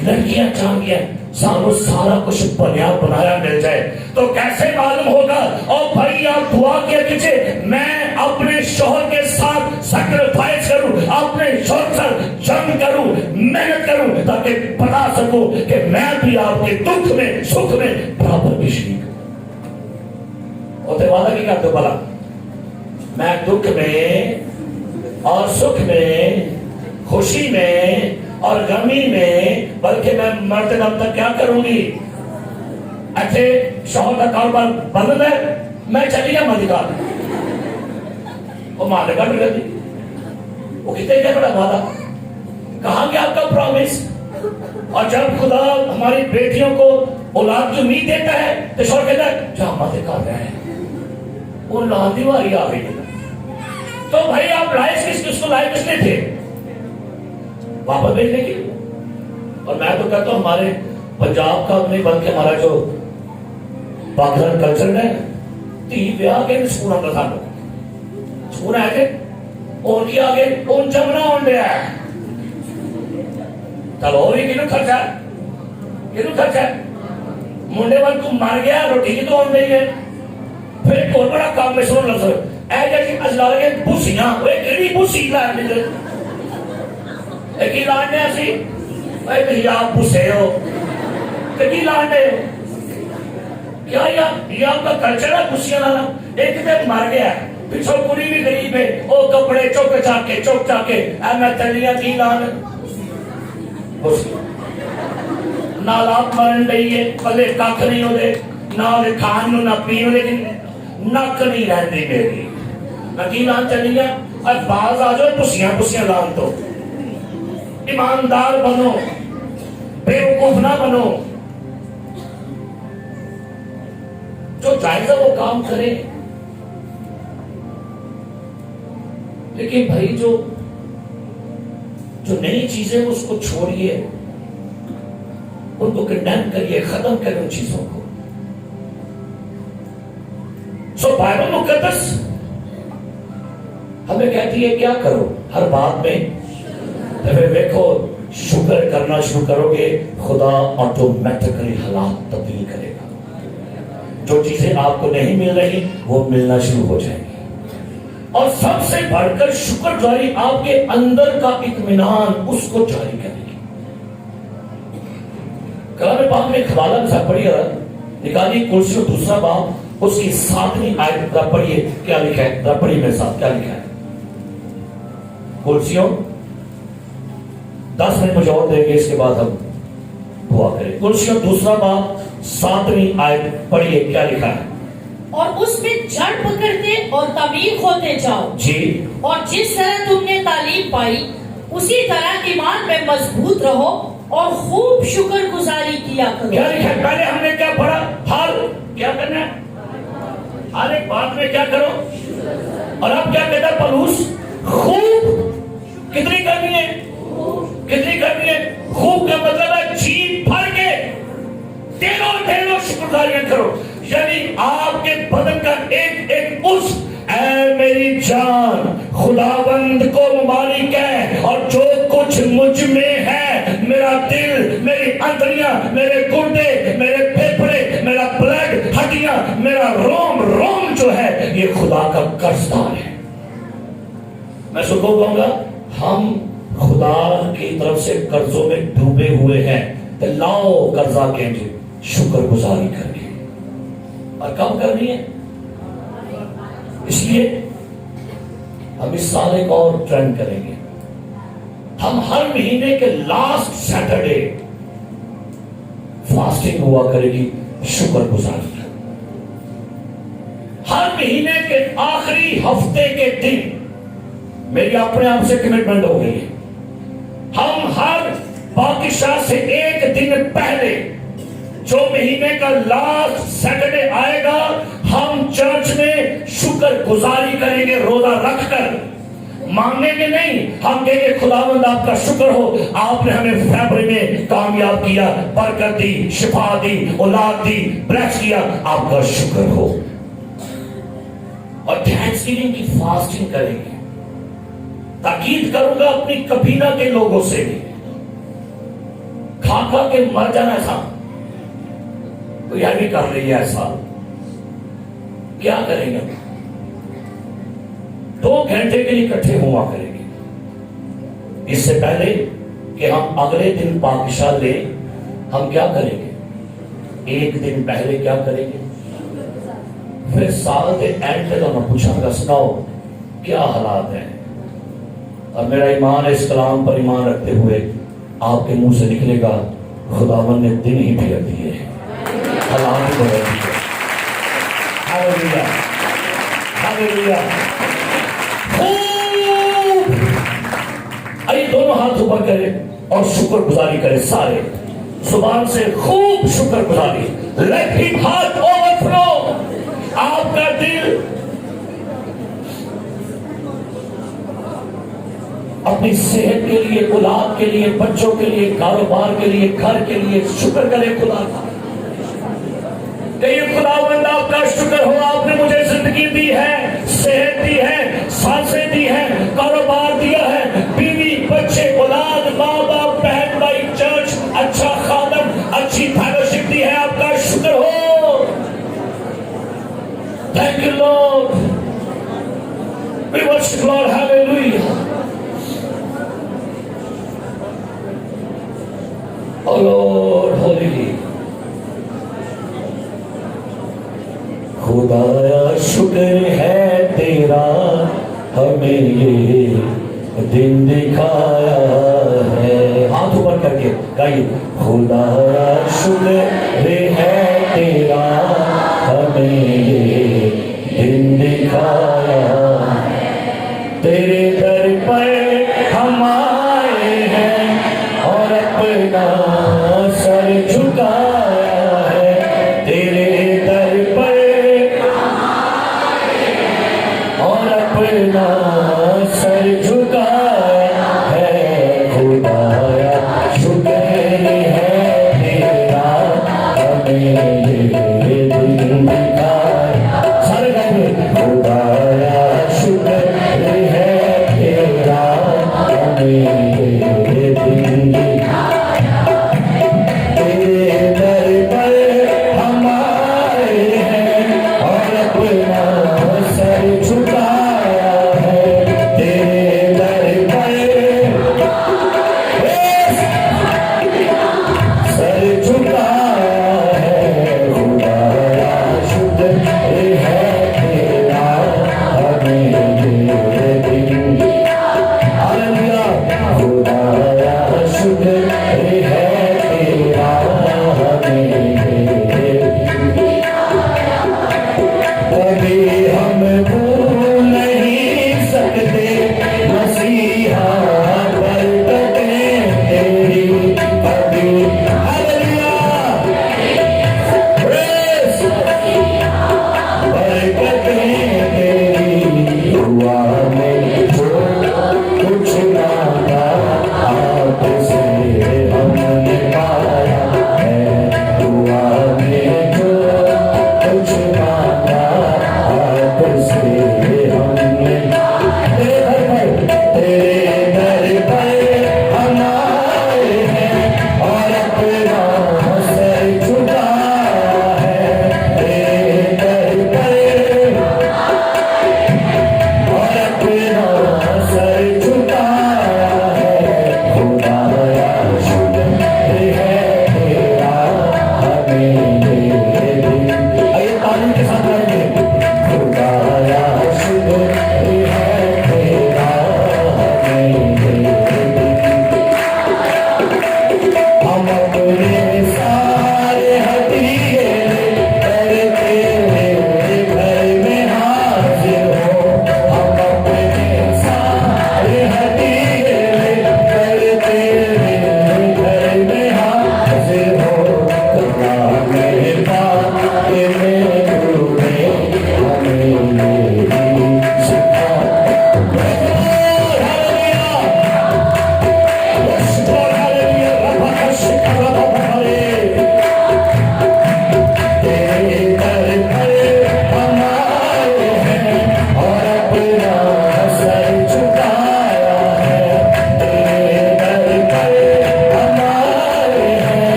लड़कियां चाहती हैं सामने सारा कुछ बनया बनाया मिल जाए, तो कैसे मालूम होगा? और भाई आप दुआ के पीछे, मैं अपने शोहर के साथ सैक्रिफाइस करूं, अपने शोहर से जंग करूं, मेहनत करूं, ताकि बता सकूं कि मैं भी आपके दुख में सुख में बराबर भी शरीक हूं। और वादा की करते भला, मैं दुख में और सुख में, खुशी में और गमी में, बल्कि मैं मरते दम तक क्या करूंगी? अच्छे शोहर का कारोबार बंद है, मैं चली गया मदिका, वो मालिका थी, वो कितने क्या बड़ा वादा, कहां गया आपका प्रॉमिस? और जब खुदा हमारी बेटियों को औलाद की उम्मीद देता है तो शोहर कहता है जहां मदिका रहे, वो लांदी वाली आ गई। तो भाई आप लाए किसको लाए, किसने थे वापस भेजने की? और मैं तो कहता हूं हमारे पंजाब का नहीं बल्कि हमारा जो पाकिस्तान कल्चर है, धी ब्याह के स्कूल का साथ स्कूल है कि उनकी आगे उन जमना होने दिया है, चलो और किनू खर्चा है, किनू खर्चा है? मुंडे वाल तू मर गया, रोटी की तो होने नहीं है, फिर एक और बड़ा काम में सुन लो सर, ऐसे कि अजला के भूसियां, वो केड़ी भूसी ला मिले की लाने सी भाई आप भूसे हो की लाने क्या ये आपका कल्चर है भूसियां लाना? एक दिन मर गया, पिछो पूरी भी गरीब है, वो कपड़े चुक चाके मैं तलियां की लान नाल आप मरन रही है पले कख नहीं होते ना उन्हें खान नू ना पीन लेकिन नक नहीं रहती मेरी मैं की लान चली गया और बाज आ जाओ पुसियां पुसियां लान तो ईमानदार बनो बेवकूफ ना बनो जो जायज है वो काम करे लेकिन भाई जो नई चीजें उसको छोड़िए उनको कंडेम करिए खत्म करें उन चीजों को सो बाइबल मुकद्दस हमें कहती है क्या करो हर बात में फिर देखो शुक्र करना शुरू करोगे खुदा ऑटोमेटिकली हालात तब्दील करेगा जो चीजें आपको नहीं मिल रही वो मिलना शुरू हो जाएगी और सबसे बढ़कर शुक्रगुजारी आपके अंदर का इत्मीनान उसको जारी करेगी कलाम पाक में खबाला में पढ़िए निकालिए कुर्सी दूसरा बाब उसकी 7वीं आयत का पढ़िए क्या लिखा है पढ़िए मेरे साथ क्या लिखा है कुर्सियों 10 मिनट मुझे और देंगे इसके बाद हम दुआ करें कुर्सियों दूसरा बाब 7वीं आयत पढ़िए क्या लिखा है और उसमें जड़ पकड़ते और तमीर होते जाओ जी और जिस तरह तुमने तालीम पाई उसी तरह ईमान में मजबूत रहो और खूब शुक्रगुजारी किया करो क्या लिखा है पहले हमने क्या पढ़ा हाल क्या करना है हर एक बात में क्या करो और अब क्या कहता है पलूस खूब कितनी करनी है खूब का मतलब है जी भर के ढेरों शुक्रगुजारियां करो यानी आपके बदन का एक एक उस ऐ मेरी जान खुदाबंद को मुबारक है और जो कुछ मुझ में है मेरा दिल मेरी अंतड़ियां मेरे गुर्दे मेरे फेफड़े मेरा ब्लड हड्डियां मेरा रोम जो है ये खुदा का कर्जदार है मैं सुबह कहूंगा हम खुदा की तरफ से कर्जों में डूबे हुए हैं तो लाओ कर्जा के शुक्रगुजारी करके और कब करनी है इसलिए हम इस साल एक और ट्रेंड करेंगे हम हर महीने के लास्ट सैटरडे फास्टिंग हुआ करेगी शुक्रगुजारी हर महीने के आखिरी हफ्ते के दिन मेरी अपने आप से कमिटमेंट हो गई है हम हर बादशाह से एक दिन पहले जो महीने का लास्ट सैटरडे आएगा हम चर्च में शुक्रगुजारी करेंगे रोजा रखकर मांगेंगे नहीं हम कहेंगे खुदावंद आपका शुक्र हो आपने हमें फरवरी में कामयाब किया बरकत दी शिफा दी औलाद दी ब्लेस किया आपका शुक्र हो और थैंक्सगिविंग की फास्टिंग करेंगे ताकीद करूंगा अपनी कबीना के लोगों से भी खा के मर जाना था तो यह भी कर रही है ऐसा क्या करेंगे 2 घंटे के लिए इकट्ठे हुआ करेंगे इससे पहले कि हम अगले दिन पाकिशा ले हम क्या करेंगे एक दिन पहले क्या करेंगे फिर साल के एंड तक मैं पूछूंगा सुनाओ क्या हालात हैं और मेरा ईमान है इस कलाम पर ईमान रखते हुए आपके मुंह से निकलेगा खुदावन ने दिन ही फेर दिए हैं हालात ही बदल दिए हालेलुया हालेलुया आइए दोनों हाथ ऊपर करें और शुक्रगुजारी करें सारे जुबान से खूब शुक्रगुजारी लेट हिम हार्ट ओवरफ्लो आपका दिल अपनी सेहत के लिए औलाद के लिए बच्चों के लिए कारोबार के लिए घर के लिए शुक्र करें खुदा का कहिए खुदावंद आपका शुक्र हो आपने मुझे जिंदगी दी है सेहत दी है सांसें दी है कारोबार दिया है बीवी बच्चे औलाद माँ बाप बहन भाई चर्च अच्छा खादम अच्छी फेलोशिप दी है आपका शुक्र हो thank you lord we worship lord hallelujah oh lord holy खुदाया शुक्र है तेरा हमें ये दिन दिखाया है हाथ ऊपर करके गाइए खुदाया शुक्र है तेरा हमें ये दिन दिखाया। तेरे दर पर हम आए हैं और अपना सर झुकाया है। तेरे दर पर और अपना सर झुकाया है। खुदाया शुक्र है तेरा हमें ये दिन दिखाया। सारे गाएंगे। खुदाया शुक्र है तेरा हमें ये दिन दिखाया।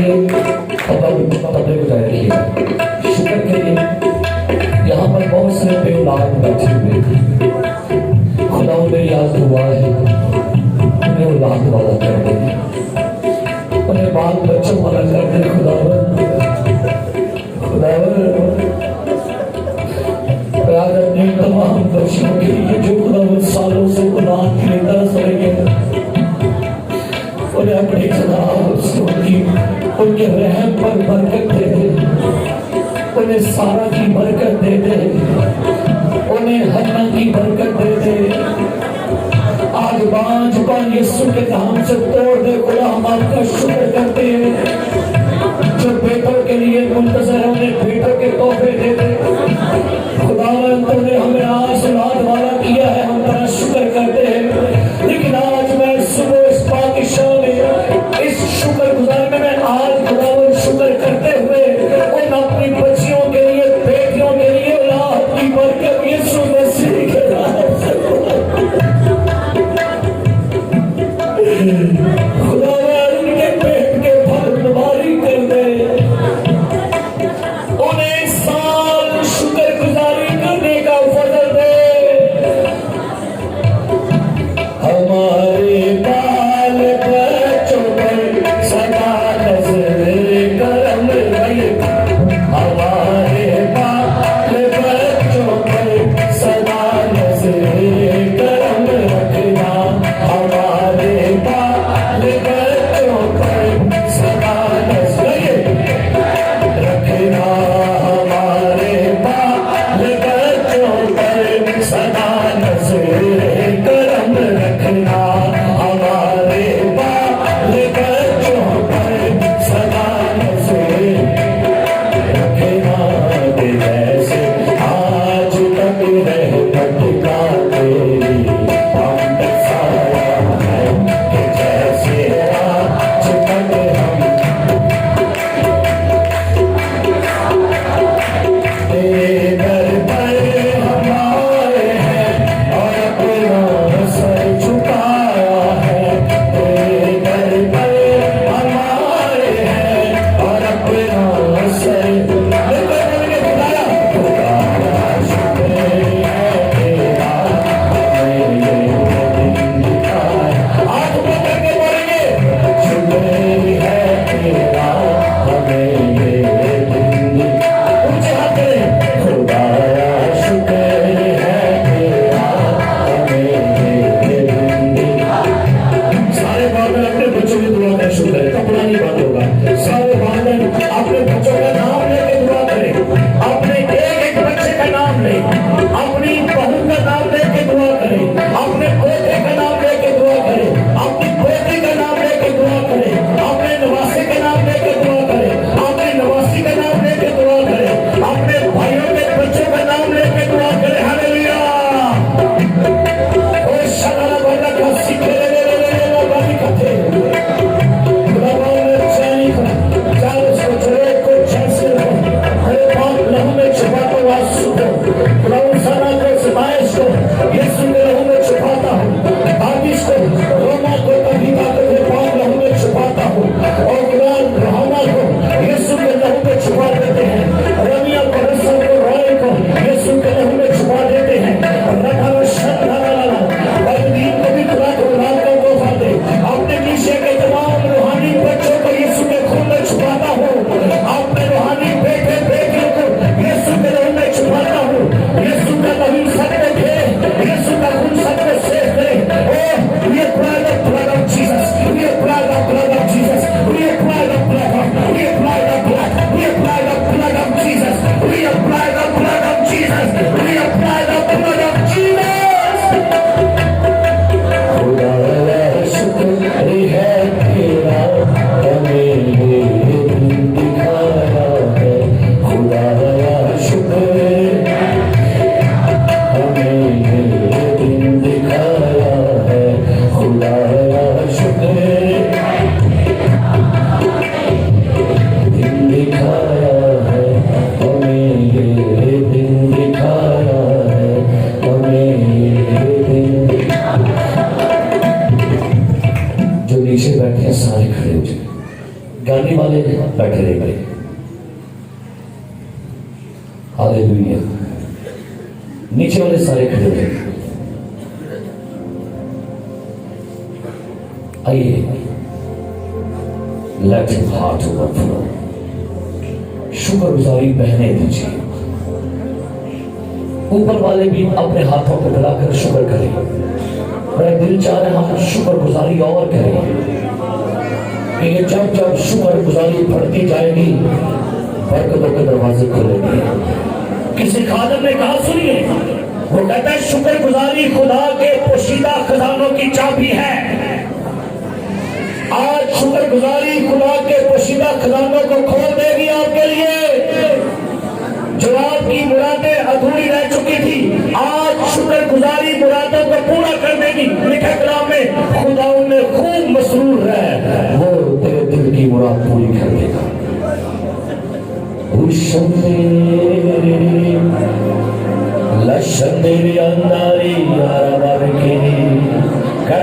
लिए तबले को जारी किया। शुक्र के लिए यहाँ पर बहुत से बेऔलाद बैठे हुए थे। खुदा मेरी आज दुआ है उन्हें औलाद वाला कर दे, उन्हें बाल बच्चों वाला कर दे। आज अपने तमाम बच्चों के लिए जो खुदा सालों से कुरान की तरस रहे उन्हें अपनी उनके रहम पर बरकत दे दे, उन्हें सारा की बरकत दे दे, उन्हें हन्ना की बरकत दे दे। आज बांझपन यीशु के नाम से तोड़ दे। खुदा हम आपका शुक्र करते हैं जो बेटों के लिए मुंतजर है उन्हें बेटों के तोहफे दे दे। खुदावंद तूने हमें आज औलाद वाला किया है, हम तेरा शुक्र करते हैं। लेकिन आज मैं सुबह इस पाकिस्तान में इस शुक्र गुजार में मैं आज खुदावंद शुक्र करते हुए उन अपनी बच्चियों के लिए बेटियों के लिए औलाद की बरकत यीशु मसीह के नाम से खुदावंद उनके पेट के फल दुबारी कर दे, उन्हें साल शुक्र गुजारी करने का फजल दे। हमारे बाल बच्चों पर सदा नजर करम रहे, हमारे बाल बच्चों पर सदा नजर करम रखना, हमारे बाल बच्चों पर सदा नजर रखना, हमारे बाल बच्चों पर सदा नजर करम रखना, हमारे बाल बच्चों पर सदा नजर रखना। जैसे आज तक रहमत का तेरी हम बरसाया है, कि जैसे आज तक हम तेरे दर पर हमारे हैं और अपना सर झुकाया है, तेरे दर पर हमारे हैं और अपना सर झुकाया। शुक्र है तेरा हमें ये दिन दिखाया। हाथ ऊपर करके बोलेंगे शुक्र है तेरा हमें ये दिन दिखाया। ऊंचे हाथ करें। खुदाया शुक्र है तेरा हमें ये दिन दिखाया। सारे बादल अपने बच्चों की दुआ करें। शुक्र है कपड़ा नहीं बंद होगा। सारे बादल अपने बच्चों का नाम लेके दुआ करें, अपने एक एक बच्चे का नाम ले, अपनी बहू का नाम लेके दुआ करें, अपने पोते का नाम लेके दुआ करें, अपनी पोती का नाम लेके दुआ करें, अपने नवासी का नाम लेके दुआ करें, अपने नवासी का नाम लेके दुआ करें, अपने भाइयों के बच्चों का नाम लेके दुआ करें। हालेलुया। ओ शगला बंदा का सीखे ले बाकी कथे खुदा ने चाही चाल सोचरे को जैसे हरे पाप लहू में छुपाता हुआ सुखो खुदा सारा को समाइश को यीशु के लहू में छुपाता हूँ, बाकिश को रोमा को कभी के पाप लहू में छुपाता हूँ और खुदा रहमा को यीशु के लहू में छुपा देते हैं, रमिया को रसल को राय को यीशु के लहू में छुपा देते हैं। रखा को भी खुदा को लाल का तोहफा दे। अपने नीचे के तमाम रूहानी बच्चों को यीशु के खून में छुपाता हूँ, अपने रूहानी बेटे बेटियों को यीशु के लहू में छुपाता हूँ। यीशु का लहू सब में दे, यीशु का खून सब में शेष दे। ओह ये blood of Jesus, ये blood of Jesus, ये blood of ये blood of Jesus, ये blood of Jesus, ये blood of Jesus। खुदा शुक्र है तेरा हमें ये दिन दिखाया है, खुदा शुक्र हमें ये दिन दिखाया है, खुदा शुक्र दिन दिखाया है, हमें ये दिन दिखाया है, हमें ये दिन जो नीचे बैठे हैं सारे खड़े हो जाए। गाने वाले बैठे रह गए। हालेलुया। नीचे वाले सारे खड़े रहे। आइए, लेट योर हार्ट ओवरफ्लो। शुक्रगुजारी बहने दीजिए। ऊपर वाले भी अपने हाथों को फैलाकर शुक्र करें। मेरा दिल चाह रहा है हम शुक्रगुजारी और करें कि ये जब जब शुक्रगुजारी बढ़ती जाएगी बरकतों के दरवाजे खुलेंगे। किसी खादम ने कहा, सुनिए, वो कहता है शुक्रगुजारी खुदा के पोशीदा खजानों की चाबी है। आज शुक्रगुजारी खुदा के पोशीदा खजानों को खोल देगी आपके लिए। जो आपकी मुरादें अधूरी रह चुकी थी, आज शुक्रगुजारी मुरादों को पूरा कर देगी। लिखा कलाम में, खुदा उनमें खूब मसरूर है, वो तेरे दिल की मुराद पूरी कर देगा।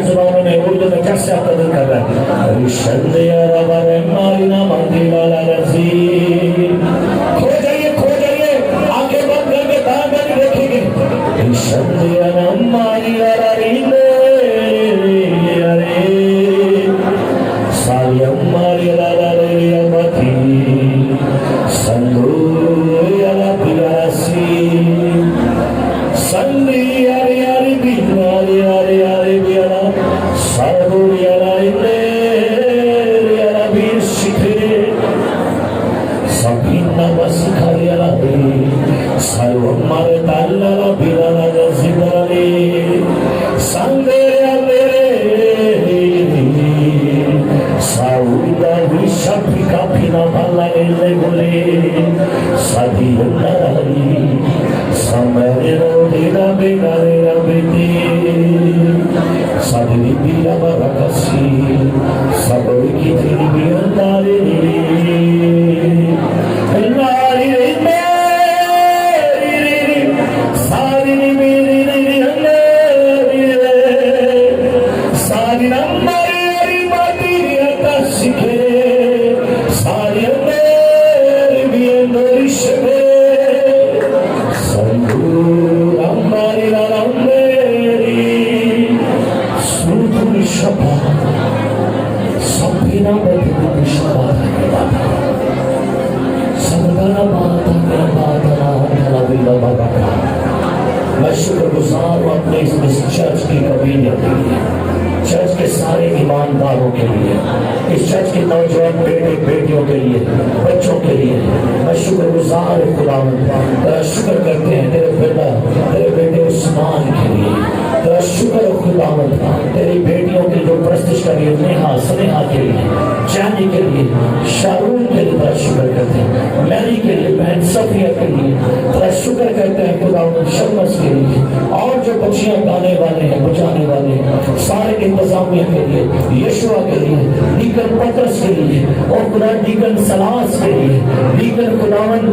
जुबानों में उर्दू में कैसे आप कदर कर रहे हैं? खो जाइए, आंखें बंद करके दाएं देखेंगे। मैं शुक्रगुजार हूं अपने इस चर्च की कबीलियत के लिए, चर्च के सारे ईमानदारों के लिए, इस चर्च के नौजवान बेटे बेटियों के लिए, बच्चों के लिए मैं शुक्रगुजार हूं। खुदावंद तेरा शुक्र करते हैं तेरे बेटे उस्मान के लिए, तेरा शुक्र हो खुदावंद तेरी बेटियों की जो परस्तिश कर रही है, नेहा स्नेहा के लिए, जानी के लिए, शारून के लिए तेरा शुक्र करते हैं, मैरी के लिए, बहन सफिया के लिए तेरा शुक्र करते हैं खुदावंद, शमस के लिए, और जो बच्चियां गाने वाले हैं, बजाने वाले हैं, सारे इंतजामिया के लिए, यशुआ के लिए, डीकन पतरस के लिए, और खुदा डीकन सलास के लिए, डीकन खुदावन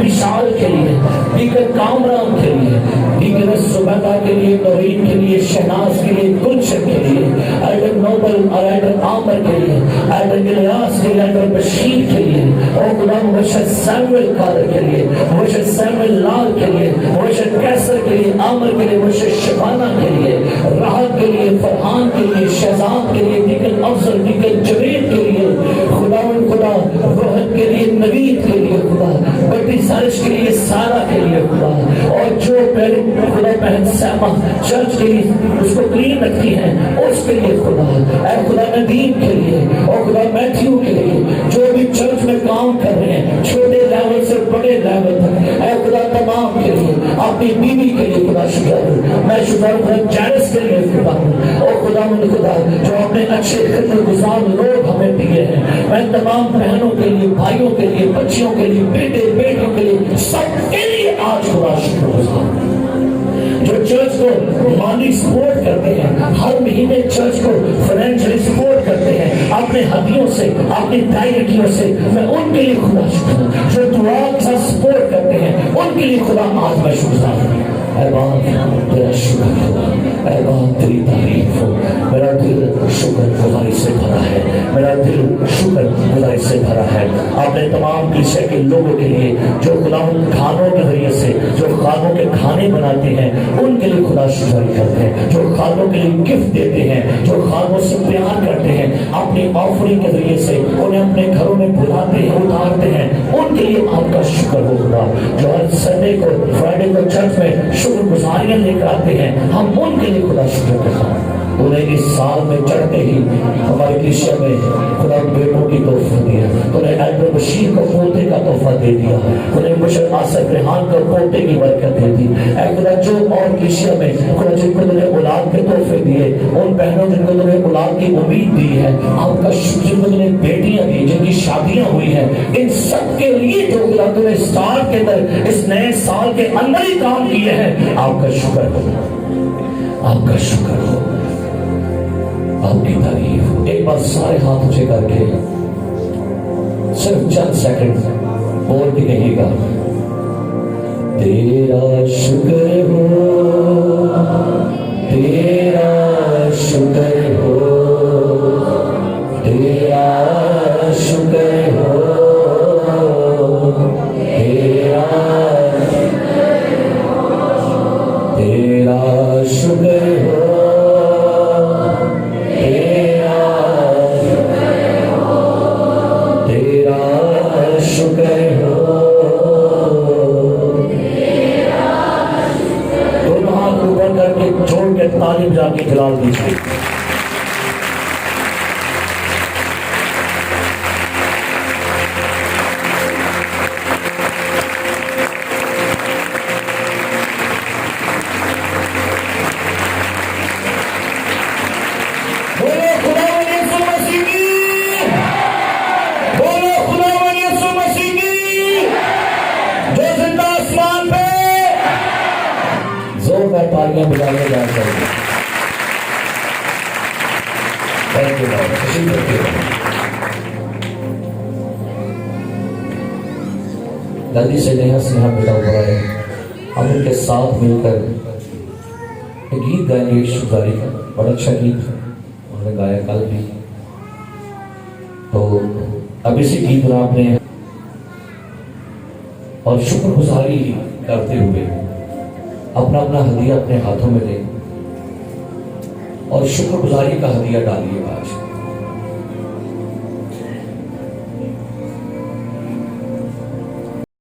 विशाल के लिए, डीकन कामराम के लिए, डीकन सुबैदा के लिए, नवीन के लिए, शहनाज के लिए, गुलशन के लिए, एडर नोबल और एडर आमर के लिए, एडर इलियास के लिए, एडर बशीर के लिए, और खुदा मुबशर सैमुअल कादर के लिए, मुबशर सैमुअल लाल के लिए, मुबशर कैसर के लिए, आमर के लिए, मुबशर शबाना के लिए, राहत के लिए, फरहान के लिए, शहजाद के लिए, डीकन अफजल, डीकन जवेद के लिए, खुदा रोहन के लिए, नवीद के लिए, खुदा बड़ी सारिश के लिए, सारा के लिए खुदा, और जो पहले खुदा बहन सैमा चर्च के लिए उसको क्लीन रखती है उसके लिए खुदा, ऐ खुदा नदीम के लिए, और खुदा मैथ्यू के लिए, जो भी चर्च में काम कर रहे हैं छोटे लेवल से बड़े लेवल तक, ऐ खुदा तमाम के लिए, अपनी बीवी के लिए खुदा शुक्र, मैं शुक्र खुदा जैनिस के लिए खुदा, और खुदा जो अपने अच्छे खिदमतगुजार लोग हमें दिए हैं, मैं तमाम बहनों के लिए, भाइयों के लिए, बच्चियों के लिए, बेटे बेटियों के लिए, सबके लिए आज खुदा शुक्रगुजार। जो चर्च को माली सपोर्ट करते हैं, हर महीने चर्च को फाइनेंशियली सपोर्ट करते हैं अपने हदियों से, अपनी डायरेक्टियों से, मैं उनके लिए खुदा शुक्र, जो दुआ के साथ सपोर्ट करते हैं उनके लिए खुदा आज मैं शुक्रगुजार हूं। ऐ बाप तेरा शुक्र हो, ऐ बाप तेरी तारीफ हो। मेरा दिल शुक्र गुजारी से भरा है, मेरा दिल शुक्र गुजारी से भरा है। आपने तमाम किस्से के लोगों के लिए जो खुदावंद खानों के जरिए से जो खानों के खाने बनाते हैं उनके लिए खुदा शुक्र करते हैं, जो खानों के लिए गिफ्ट देते हैं, जो खानों से प्यार करते हैं, अपनी ऑफरिंग के जरिए से उन्हें अपने घरों में बुलाते हैं, उतारते हैं, उनके लिए आपका शुक्र हो खुदा। जो हर संडे को फ्राइडे को चर्च में शुक्र गुजारियां लेकर आते हैं, हम उनके लिए खुदा शुक्र करता हूँ। उन्हें इस साल में चढ़ते ही हमारे कलीसिया में खुदा बेटों की तोहफा दिया, उन्हें एल्डर बशीर को पोते का तोहफा दे दिया, उन्हें मुशर आसिफ रेहान को पोते की बरकत दे दी। खुदा जो और कलीसिया में खुदा जिनको तुमने औलाद के तोहफे दिए, उन बहनों जिनको तुमने औलाद की उम्मीद दी है, आपका शुक्र। जिनको तुमने बेटियां दी, जिनकी शादियां हुई हैं, इन सब के लिए जो खुदा तुमने साल के अंदर इस नए साल के अंदर ही काम किए हैं, आपका शुक्र हो, आपका शुक्र हो, आपकी तारीफ। एक बार सारे हाथ ऊंचे करके सिर्फ चंद सेकंड बोल के कहिएगा, तेरा शुक्र हो, तेरा शुक्र हो, तेरा शुक्र हो, तेरा शुक्र हो, तालीम जाके खिला दीजिए। बोलो खुदावंद यीशु मसीह की, बोलो खुदावंद यीशु मसीह की, जो जिंदा आसमान पे जोरदार तालियां बजाने जा चाहिए। जल्दी से नेहा स्नेहा बेटा हुआ है, हम उनके साथ मिलकर एक गीत गाएंगे शुक्रारी का, बड़ा अच्छा गीत उन्होंने गाया कल भी। तो अब इसी गीत में आपने और शुक्रगुजारी करते हुए अपना अपना हदिया अपने हाथों में लें और शुक्रगुजारी का हदिया डालिए आज।